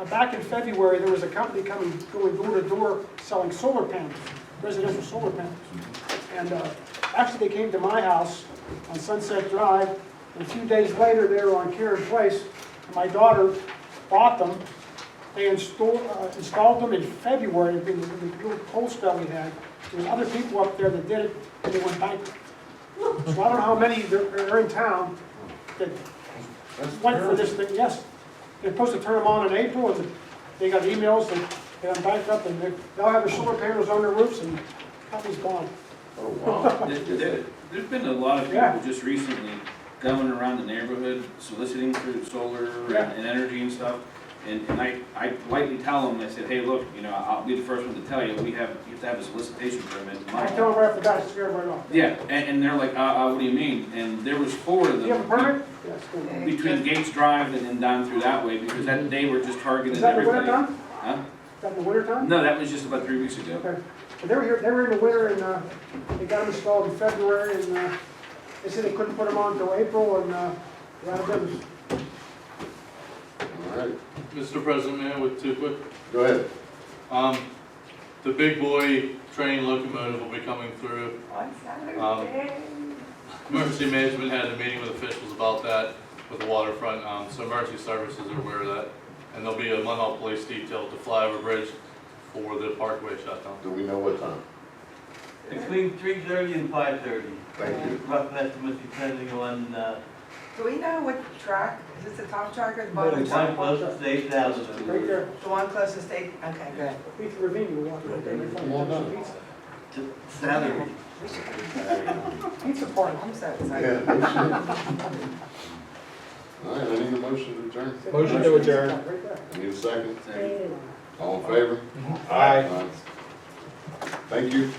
Back in February, there was a company going door to door selling solar panels, residential solar panels. And actually, they came to my house on Sunset Drive, and a few days later, they were on Karen Place. And my daughter bought them. They installed them in February, in the little cold spell we had. There was other people up there that did it, and they went bankrupt. So I don't know how many there are in town that went for this thing. Yes, they're supposed to turn them on in April, and they got emails that they went bankrupt, and they'll have their solar panels on their roofs, and the company's gone. Oh, wow. There's been a lot of Yeah. people just recently going around the neighborhood soliciting for solar Yeah. and energy and stuff. And I politely tell them, I said, hey, look, you know, I'll be the first one to tell you, you have to have a solicitation permit. I tell them right off the bat, it's scared right off. Yeah, and they're like, what do you mean? And there was 4 of Do you have a them permit? Yes. Good. between Gates Drive and then down through that way, because that they were just targeting Is that in the everybody. winter time? Huh? Is that in the winter time? No, that was just about 3 weeks ago. Okay. But they were here, they were in the winter, and they got them installed in February, and they said they couldn't put them on until April, and they're out of business. All right, Mr. President, may I with 2 quick? go ahead. The big boy train locomotive will be coming through. Emergency management had a meeting with officials about that with the waterfront, so emergency services are aware of that. And there'll be a Munhall police detail to fly over bridge for the parkway shutdown. Do we know what time? Between 3:30 and 5:30. Thank you. Rough estimate depending on, Do we know what track, is this the top track or the the bottom one track? closest to 8,000. Right there. The one closest to 8, okay, good. Pizza Ravine, you walk right there, they find some pizza. Saturday. Pizza party. I'm so Yeah. excited. All right, I need a motion to adjourn. Motion to adjourn. Right there. I need a second. All in favor? Aye. Thank you.